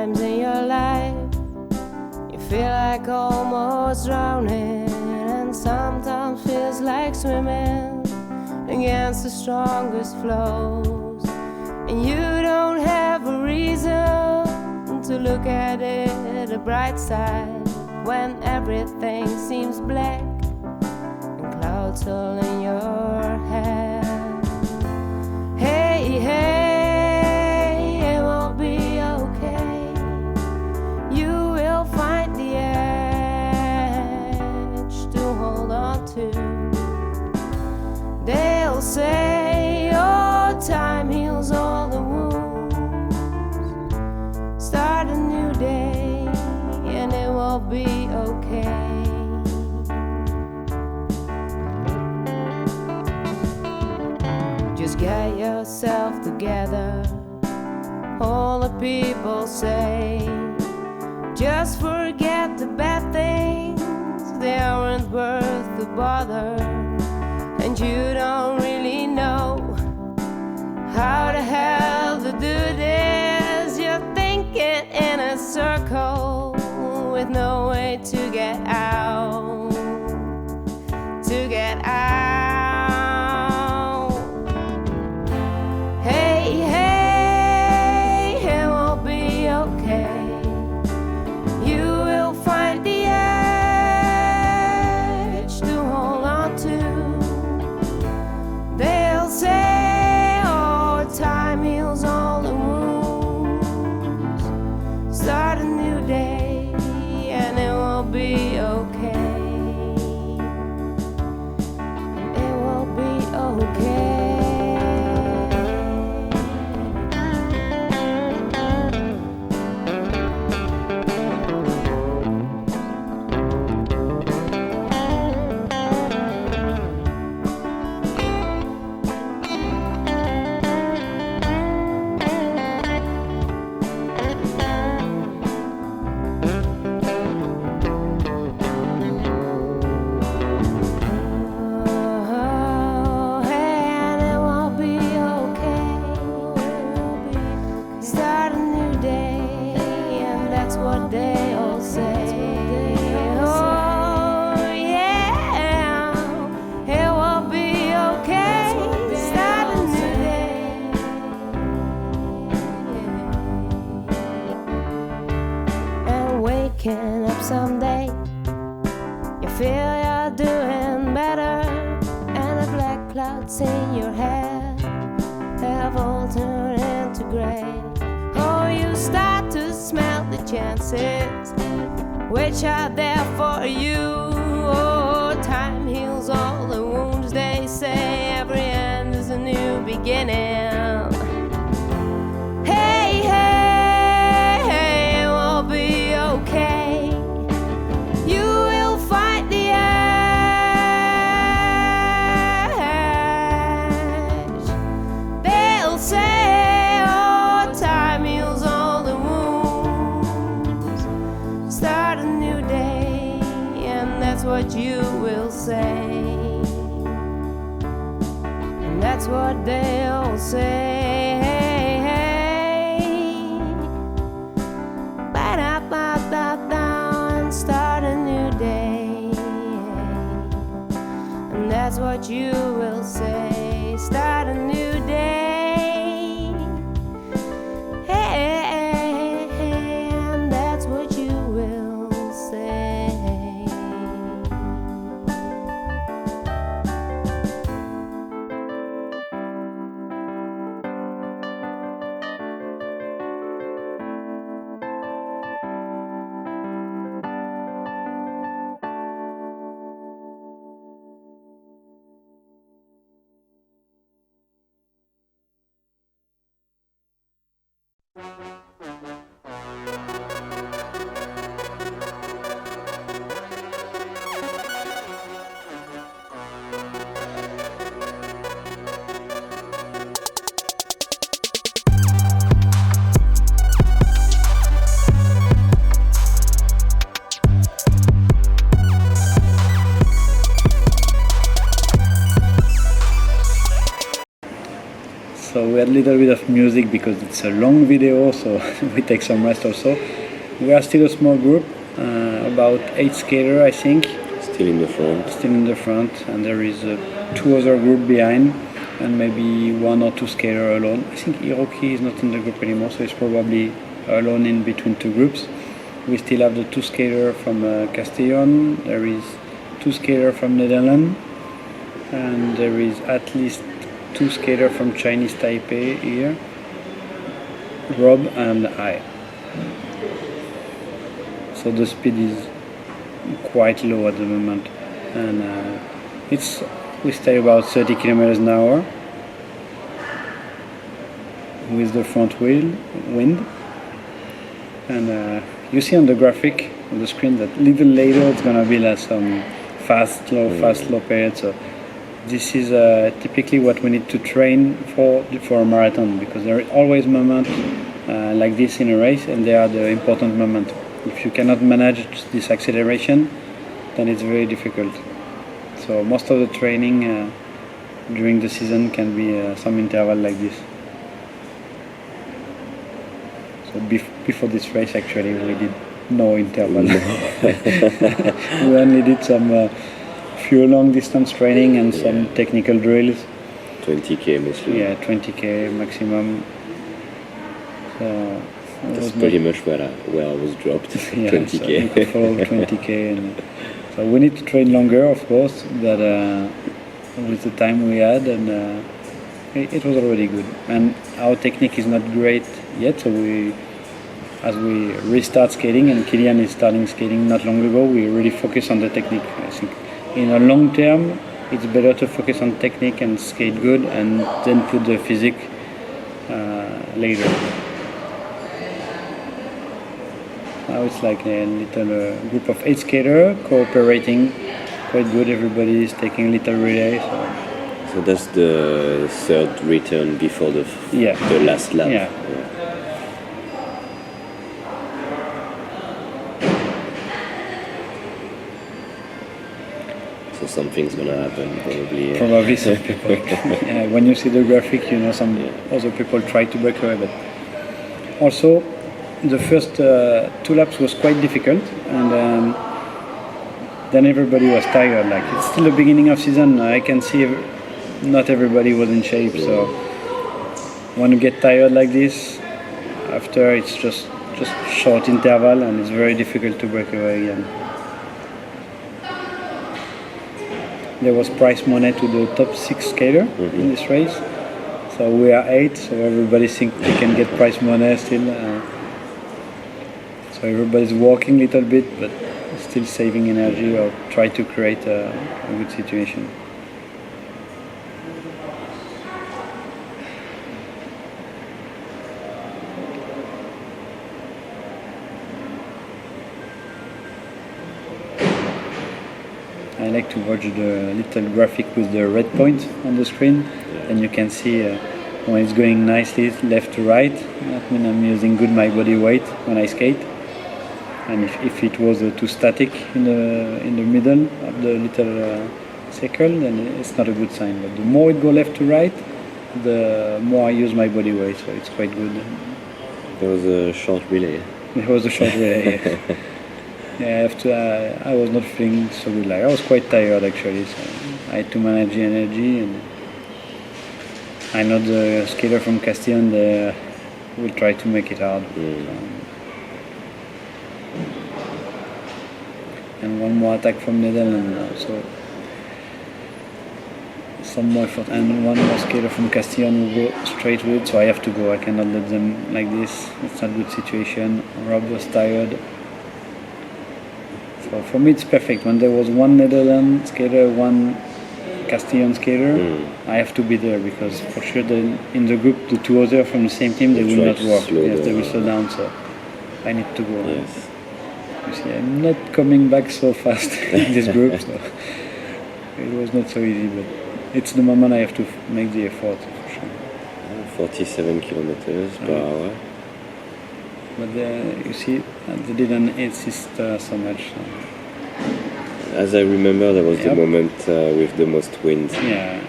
times in your life you feel like almost drowning, and sometimes feels like swimming against the strongest flows, and you don't have a reason to look at it the bright side when everything seems black and clouds all in your head. Hey, hey, it will be okay. You will find the edge to hold on to. They'll say, oh, time heals all the wounds. Start a new day and it will be okay. Just get yourself together, all the people say. Just forget the bad things, they aren't worth the bother. And you don't really know how the hell to do this. You're thinking in a circle with no way to get out, to get out. Hey, hey, it will be okay. You will find the edge to hold on to. They'll say, oh, time heals all the wounds. Start a new day and it will be okay. It will be okay. Waking up someday, you feel you're doing better, and the black clouds in your head have all turned into gray. Oh, you start to smell the chances which are there for you. Oh, time heals all the wounds, they say. Every end is a new beginning. Hey, hey, it will be okay. You will find the edge. They'll say, oh, time heals all the wounds. Start a new day, and that's what you will say. And that's what they'll say. And start a new day, and that's what you will say. Start a new day, hey, and that's what you will say. So we had a little bit of music because it's a long video, so we take some rest also. We are still a small group, about 8 skaters, I think. Still in the front. Still in the front, and there is 2 other group behind, and maybe 1 or 2 skaters alone. I think Hiroki is not in the group anymore, so he's probably alone in between 2 groups. We still have the 2 skaters from Castellon. There is 2 skaters from Netherlands, and there is at least 2 skaters from Chinese Taipei here, Rob and I. So the speed is quite low at the moment, and we stay about 30 kilometers an hour with the front wheel wind, and you see on the graphic on the screen that little later it's gonna be like some fast slow period. So this is typically what we need to train for a marathon, because there are always moments like this in a race, and they are the important moments. If you cannot manage this acceleration, then it's very difficult. So most of the training during the season can be some interval like this. So before this race, actually, we did no interval. We only did some few long distance training and some technical drills. 20k mostly. Yeah, 20k maximum. So that's pretty much where I was dropped. Yeah, 20k. So 20k, and so we need to train longer, of course, but with the time we had, and it was already good. And our technique is not great yet, so as we restart skating, and Killian is starting skating not long ago, we really focus on the technique. I think in a long term, it's better to focus on technique and skate good, and then put the physique later. Now it's like a little group of 8 skaters cooperating quite good. Everybody is taking a little relay. So that's the third return before the last lap. Yeah. So something's gonna happen probably. Probably some people. When you see the graphic, you know some other people try to break away, but also the first 2 laps was quite difficult, and then everybody was tired. Like, it's still the beginning of season. I can see not everybody was in shape. So when you get tired like this, after it's just short interval, and it's very difficult to break away again. There was prize money to the top 6 skater in this race. So we are 8, so everybody thinks they can get prize money still. So everybody's walking a little bit, but still saving energy or try to create a good situation. I like to watch the little graphic with the red point on the screen, and you can see when it's going nicely left to right. That means I'm using good my body weight when I skate. And if it was too static in the middle of the little circle, then it's not a good sign. But the more it go left to right, the more I use my body weight, so it's quite good. There was a short relay. It was a short relay. Yeah, I was not feeling so good. Like, I was quite tired actually, so I had to manage the energy. And I know the skater from Castellon will try to make it hard. And one more attack from Netherlands, so some more effort. And one more skater from Castellon will go straight with, so I have to go. I cannot let them like this. It's not a good situation. Rob was tired. So for me it's perfect. When there was one Netherlands skater, one Castellon skater, I have to be there, because for sure in the group the 2 others from the same team, they will not work. Yes, they will slow down, so I need to go. Yes. You see, I'm not coming back so fast in this group, so it was not so easy, but it's the moment I have to make the effort, for sure. 47 kilometers per hour. But you see, they didn't insist so much. As I remember, there was the moment with the most wind. Yeah,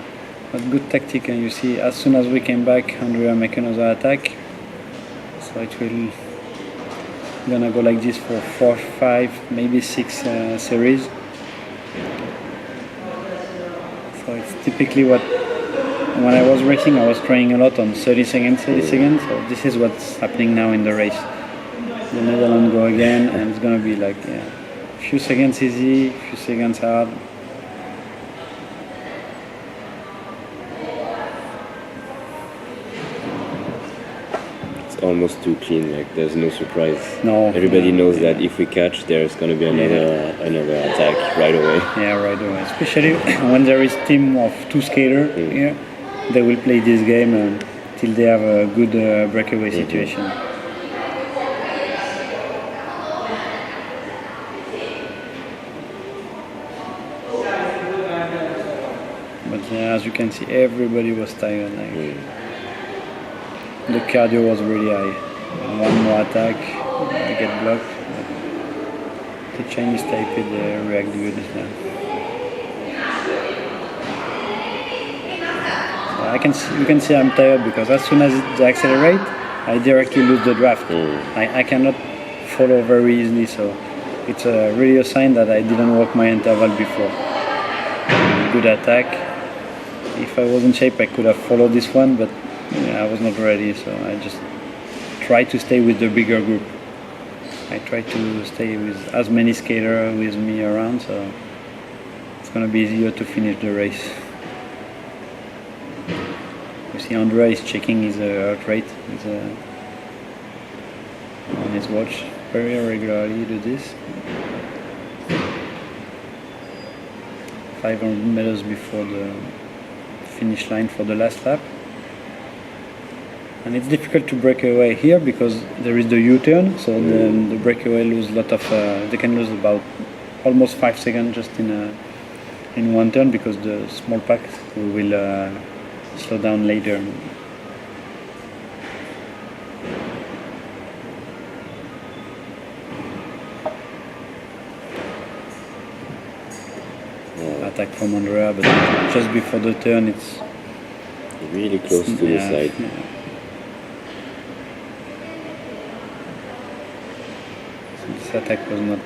But good tactic, and you see, as soon as we came back, Andrea make another attack. So it will gonna go like this for 4, 5, maybe 6 series. So it's typically what, when I was racing, I was trying a lot on 30 seconds, 30 seconds. So this is what's happening now in the race. The Netherlands go again, and it's gonna be like, yeah, a few seconds easy, a few seconds hard. Almost too clean, like there's no surprise. No. Everybody knows that if we catch, there's gonna be another attack right away. Yeah, right away. Especially when there is team of 2 skaters here, they will play this game till they have a good breakaway situation. But as you can see, everybody was tired. Like, the cardio was really high. One more attack, I get blocked. The Chinese Taipei, they react good. So you can see I'm tired because as soon as they accelerate, I directly lose the draft. I cannot follow very easily, so it's really a sign that I didn't work my interval before. Good attack. If I was in shape, I could have followed this one, but I was not ready, so I just try to stay with the bigger group. I try to stay with as many skaters with me around, so it's gonna be easier to finish the race. You see Andrea is checking his heart rate on his watch very regularly. He do this 500 meters before the finish line for the last lap. And it's difficult to break away here because there is the U-turn, so the breakaway lose a lot of. They can lose about almost 5 seconds just in one turn because the small pack will slow down later. Attack from Andrea, but just before the turn, it's really close to the side. Yeah. This attack was not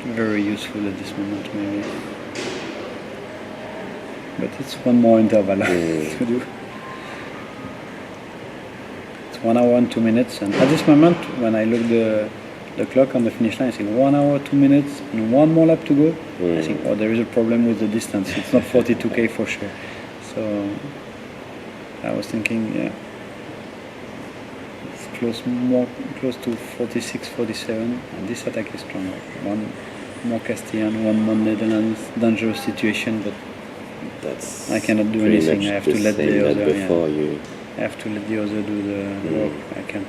very useful at this moment, maybe. But it's one more interval to do. It's 1 hour and 2 minutes, and at this moment, when I look the clock on the finish line, I think 1 hour, 2 minutes, and one more lap to go. I think, oh, there is a problem with the distance. It's not 42K for sure. So I was thinking, yeah. More close to 46, 47, and this attack is strong. One more Castilian, one more Netherlands, dangerous situation, but I cannot do anything. I have to let the other. I have to let the other do the work. I can't.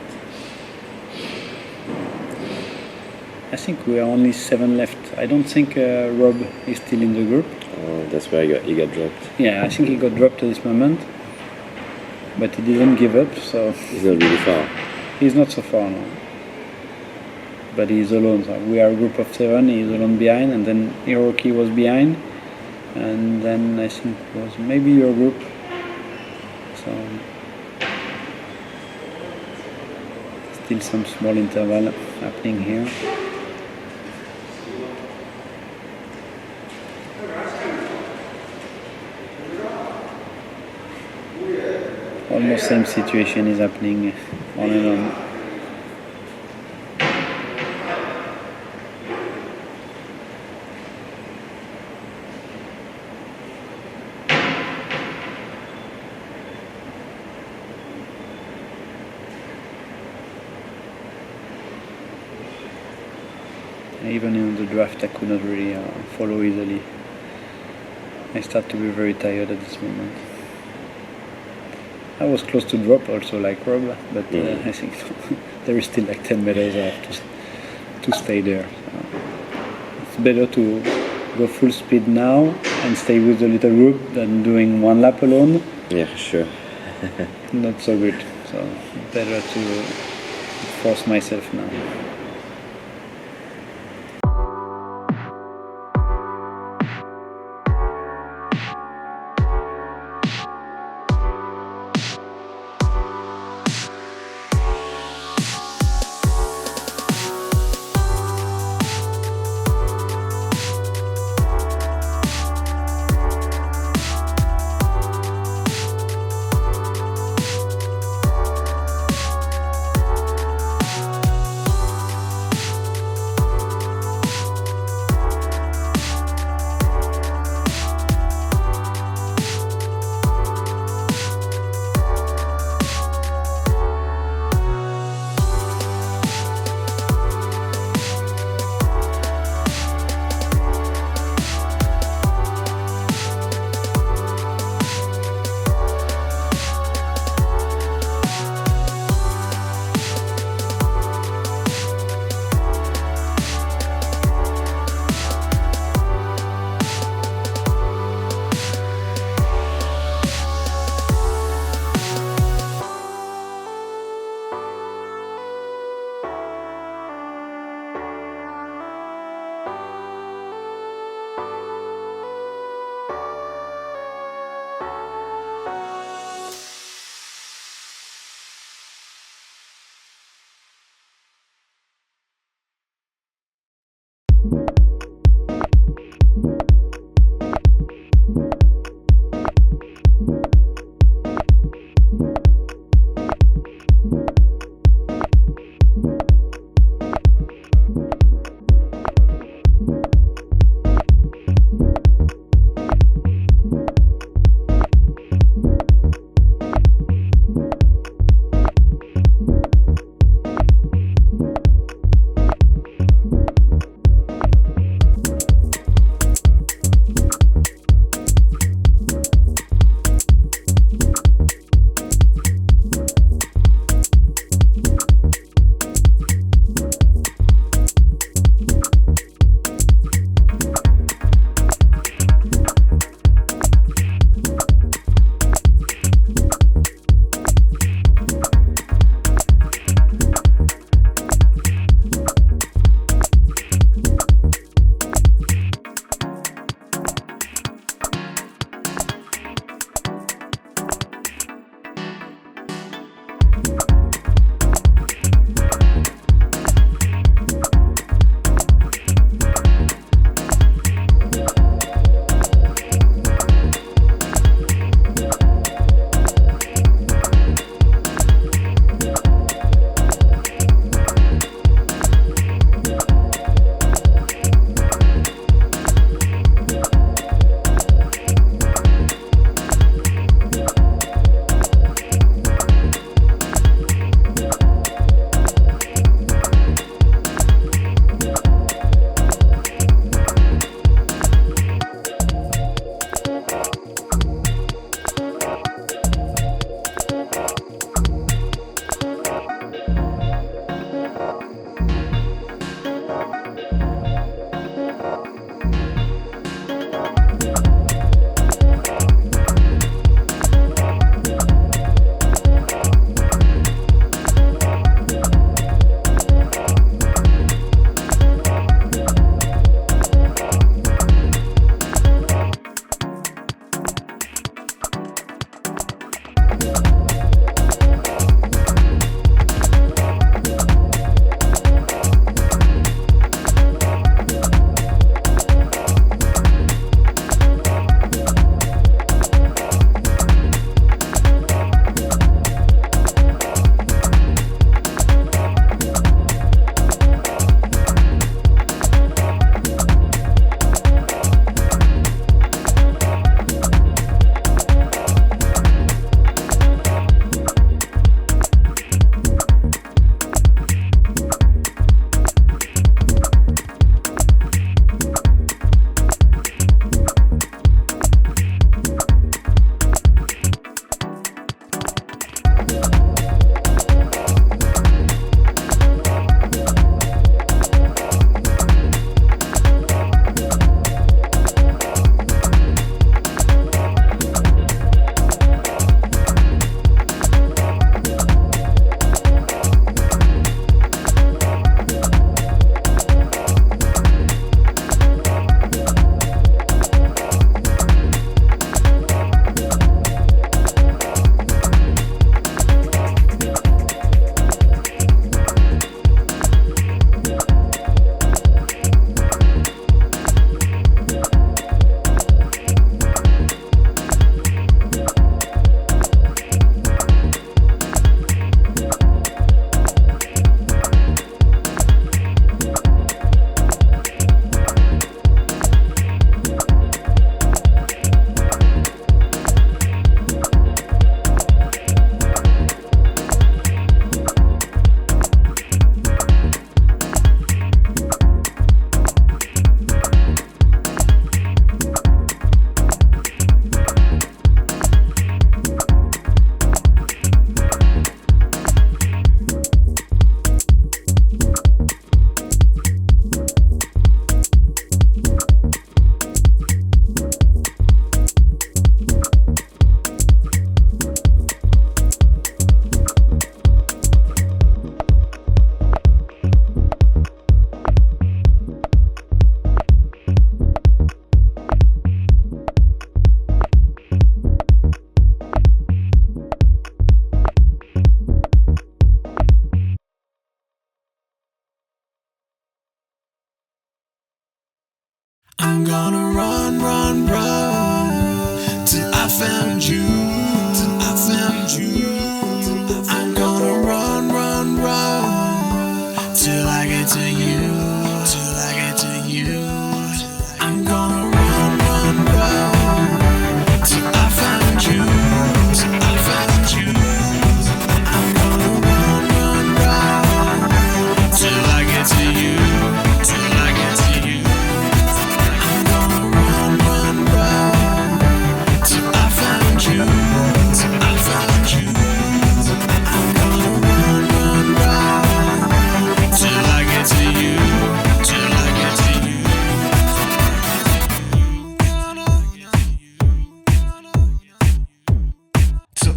I think we are only 7 left. I don't think Rob is still in the group. Oh, that's why he got dropped. Yeah, I think he got dropped at this moment, but he didn't give up. So he's not really far. He's not so far now, but he's alone. So we are a group of 7, he's alone behind, and then Hiroki was behind, and then I think it was maybe your group. So still some small interval happening here. Almost same situation is happening on and on. Even in the draft I could not really follow easily. I start to be very tired at this moment. I was close to drop also like Rob, but I think there is still like 10 meters I have to stay there. It's better to go full speed now and stay with the little group than doing one lap alone. Yeah, sure. Not so good, so better to force myself now.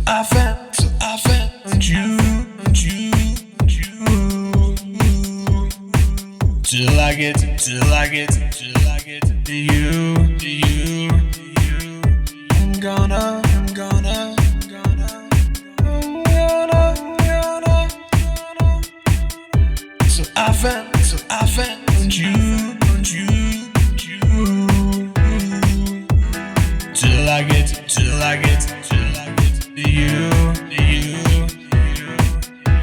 I found you, till I get to you. I'm gonna. So I found you. Till I get to you.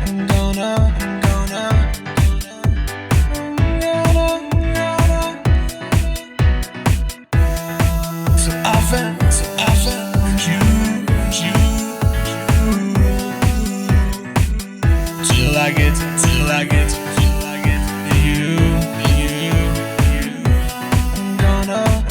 I'm gonna. So I found you. Till I get to you. I'm gonna.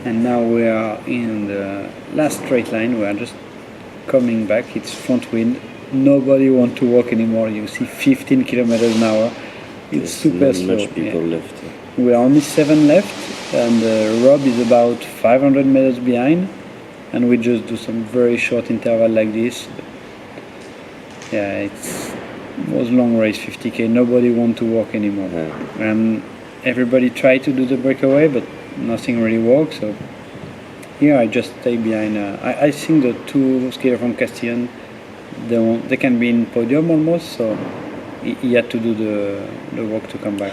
And now we are in the last straight line. We are just coming back. It's front wind. Nobody wants to walk anymore. You see 15 kilometers an hour. It's super slow. Much people left. We are only 7 left, and Rob is about 500 meters behind. And we just do some very short interval like this. Yeah, it was long race, 50k. Nobody wants to walk anymore. And everybody tried to do the breakaway, but nothing really works. So here I just stay behind. I think the two skaters from Castillon, they can be in podium almost. So he had to do the walk to come back.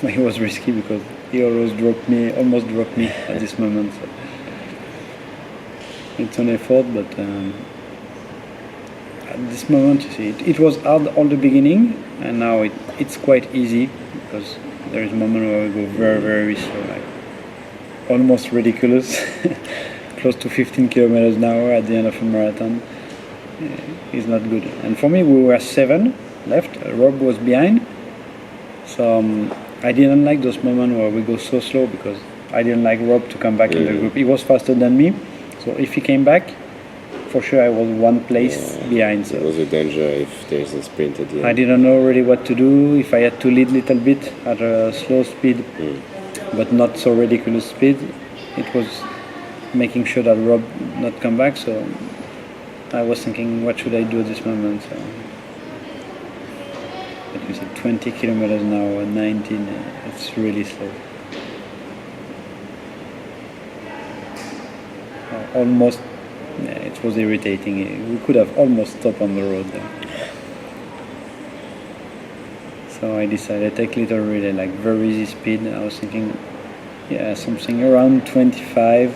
It was risky because he almost dropped me at this moment. So it's an effort, but at this moment, you see, it was hard all the beginning, and now it's quite easy because there is a moment where we go very, very slow, like almost ridiculous, close to 15 kilometers an hour at the end of a marathon. It's not good. And for me, we were 7 left. Rob was behind, so I didn't like those moments where we go so slow because I didn't like Rob to come back in the group. He was faster than me, so if he came back, for sure I was one place behind. It So was a danger if there's a sprint at the end. I didn't know really what to do, if I had to lead a little bit at a slow speed, but not so ridiculous speed. It was making sure that Rob not come back. So I was thinking, what should I do at this moment? So, but you said 20 kilometers an hour, 19. It's really slow. Almost, it was irritating. We could have almost stopped on the road there. So I decided to take little relay, like very easy speed. I was thinking, yeah, something around 25.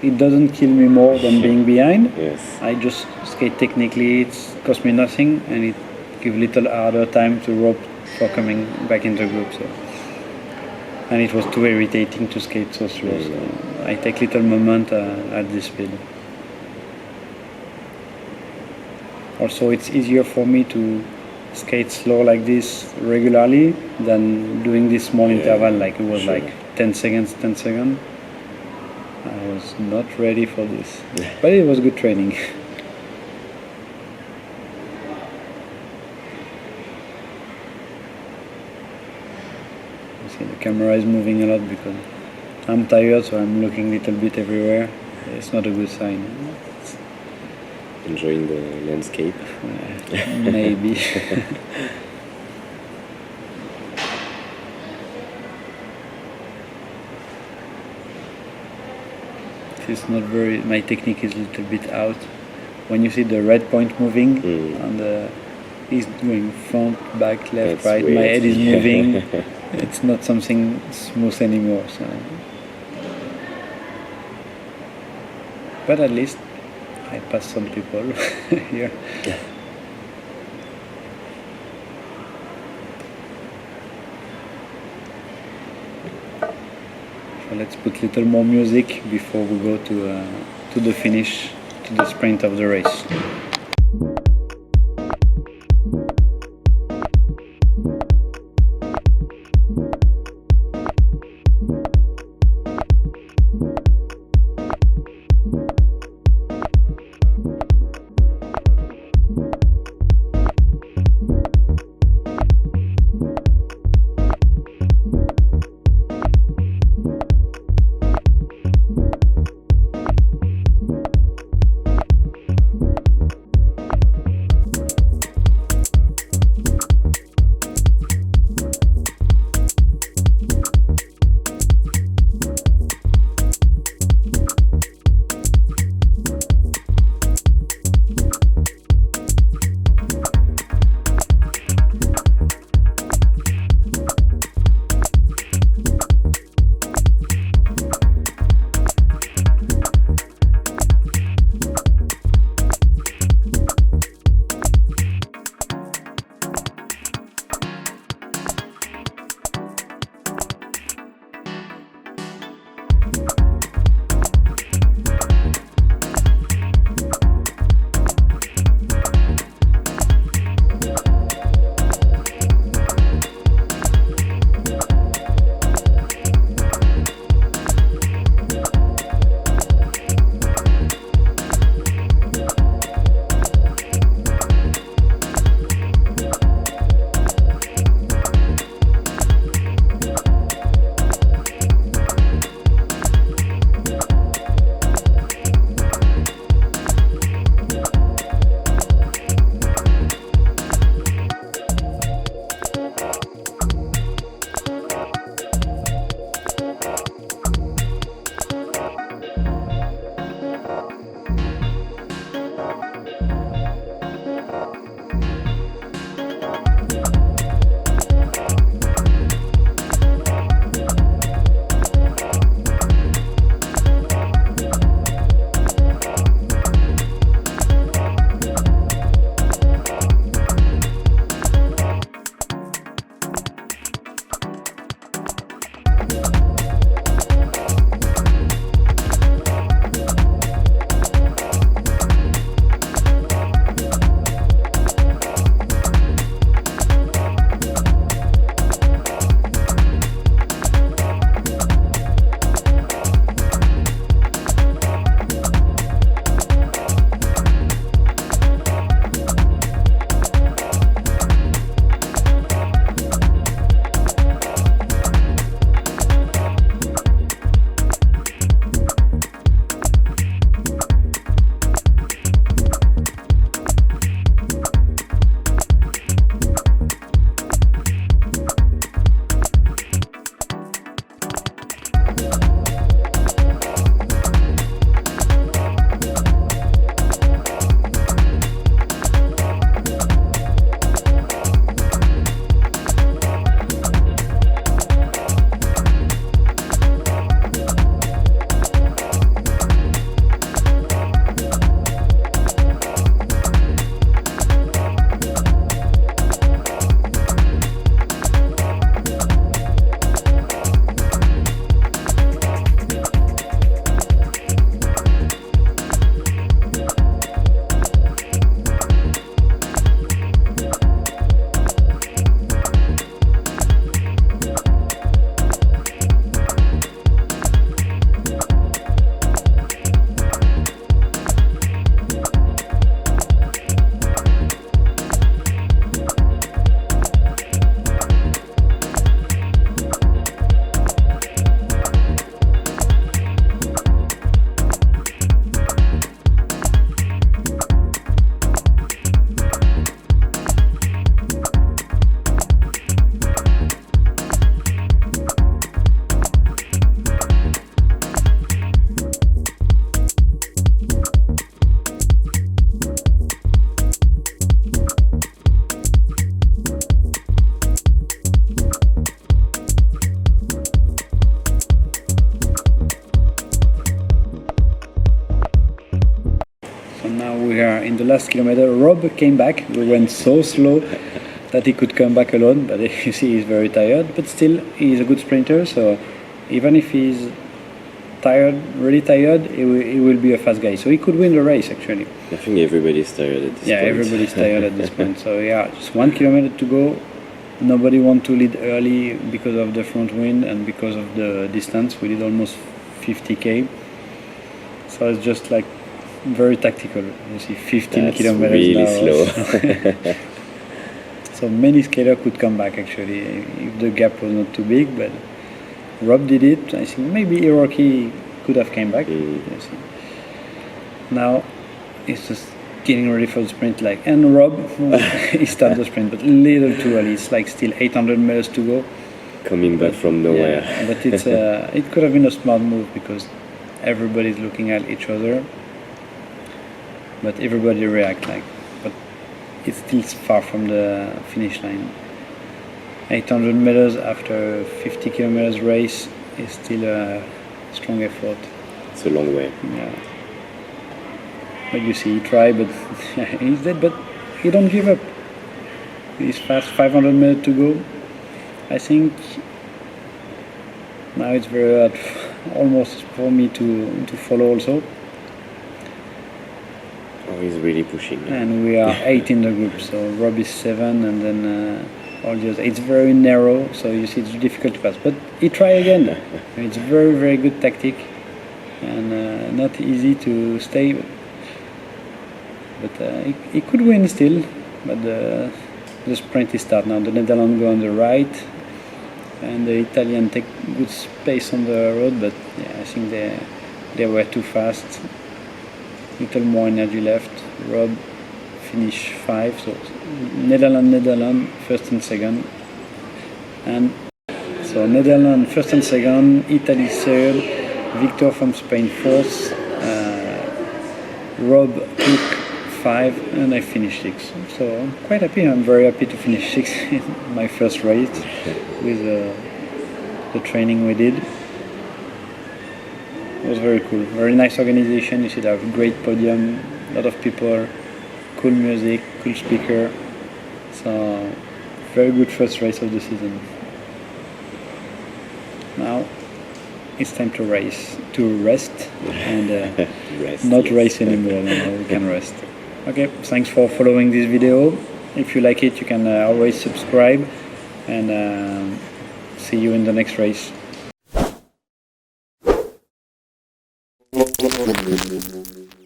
It doesn't kill me more than being behind. Yes. I just skate technically. It cost me nothing, and it give little harder time to rope for coming back into group. So, and it was too irritating to skate so slow. So I take little moment at this speed. Also, it's easier for me to skate slow like this regularly than doing this small interval. Like it was like 10 seconds, 10 seconds. I was not ready for this, but it was good training. You see the camera is moving a lot because I'm tired, so I'm looking a little bit everywhere. It's not a good sign. Enjoying the landscape. Maybe. It's not very. My technique is a little bit out. When you see the red point moving, and he's going front, back, left, That's right. weird. My head is moving. It's not something smooth anymore. So, but at least I passed some people here. So let's put a little more music before we go to the finish, to the sprint of the race. the last kilometer, Rob came back. We went so slow that he could come back alone, but you see he's very tired, but still he's a good sprinter, so even if he's tired, really tired, he will be a fast guy, so he could win the race actually. I think everybody's tired at this point. Yeah, everybody's tired at this point, so yeah, just 1 kilometer to go. Nobody want to lead early because of the front wind and because of the distance. We did almost 50k, so it's just like very tactical. You see 15 That's kilometers really now. slow. So many skaters could come back actually if the gap was not too big, but Rob did it. I think maybe Hiroki could have came back. You see. Now it's just getting ready for the sprint, and Rob he started the sprint, but a little too early. It's like still 800 meters to go. Coming back from nowhere. Yeah, but it's it could have been a smart move because everybody's looking at each other, but everybody react but it's still far from the finish line. 800 meters after 50 kilometers race is still a strong effort. It's a long way. Yeah. But you see, he tried, but he's dead. But he don't give up. He's fast. 500 meters to go. I think now it's very hard, almost for me to follow also. Oh, he's really pushing. And we are 8 in the group, so Rob is 7, and then all the others. It's very narrow, so you see it's difficult to pass. But he tried again. It's very, very good tactic, and not easy to stay. But he could win still. But the sprint is start now. The Netherlands go on the right, and the Italian take good space on the road. But yeah, I think they were too fast. Little more energy left. Rob finish 5, so Netherlands first and second, and so Netherlands first and second, Italy third, Victor from Spain fourth, Rob took 5, and I finished 6. So I'm quite happy. I'm very happy to finish 6 in my first race with the training we did. It was very cool. Very nice organization. You see, they have a great podium, a lot of people, cool music, cool speaker. So, very good first race of the season. Now, it's time to rest, and not race anymore. No, we can rest. Okay, thanks for following this video. If you like it, you can always subscribe, and see you in the next race.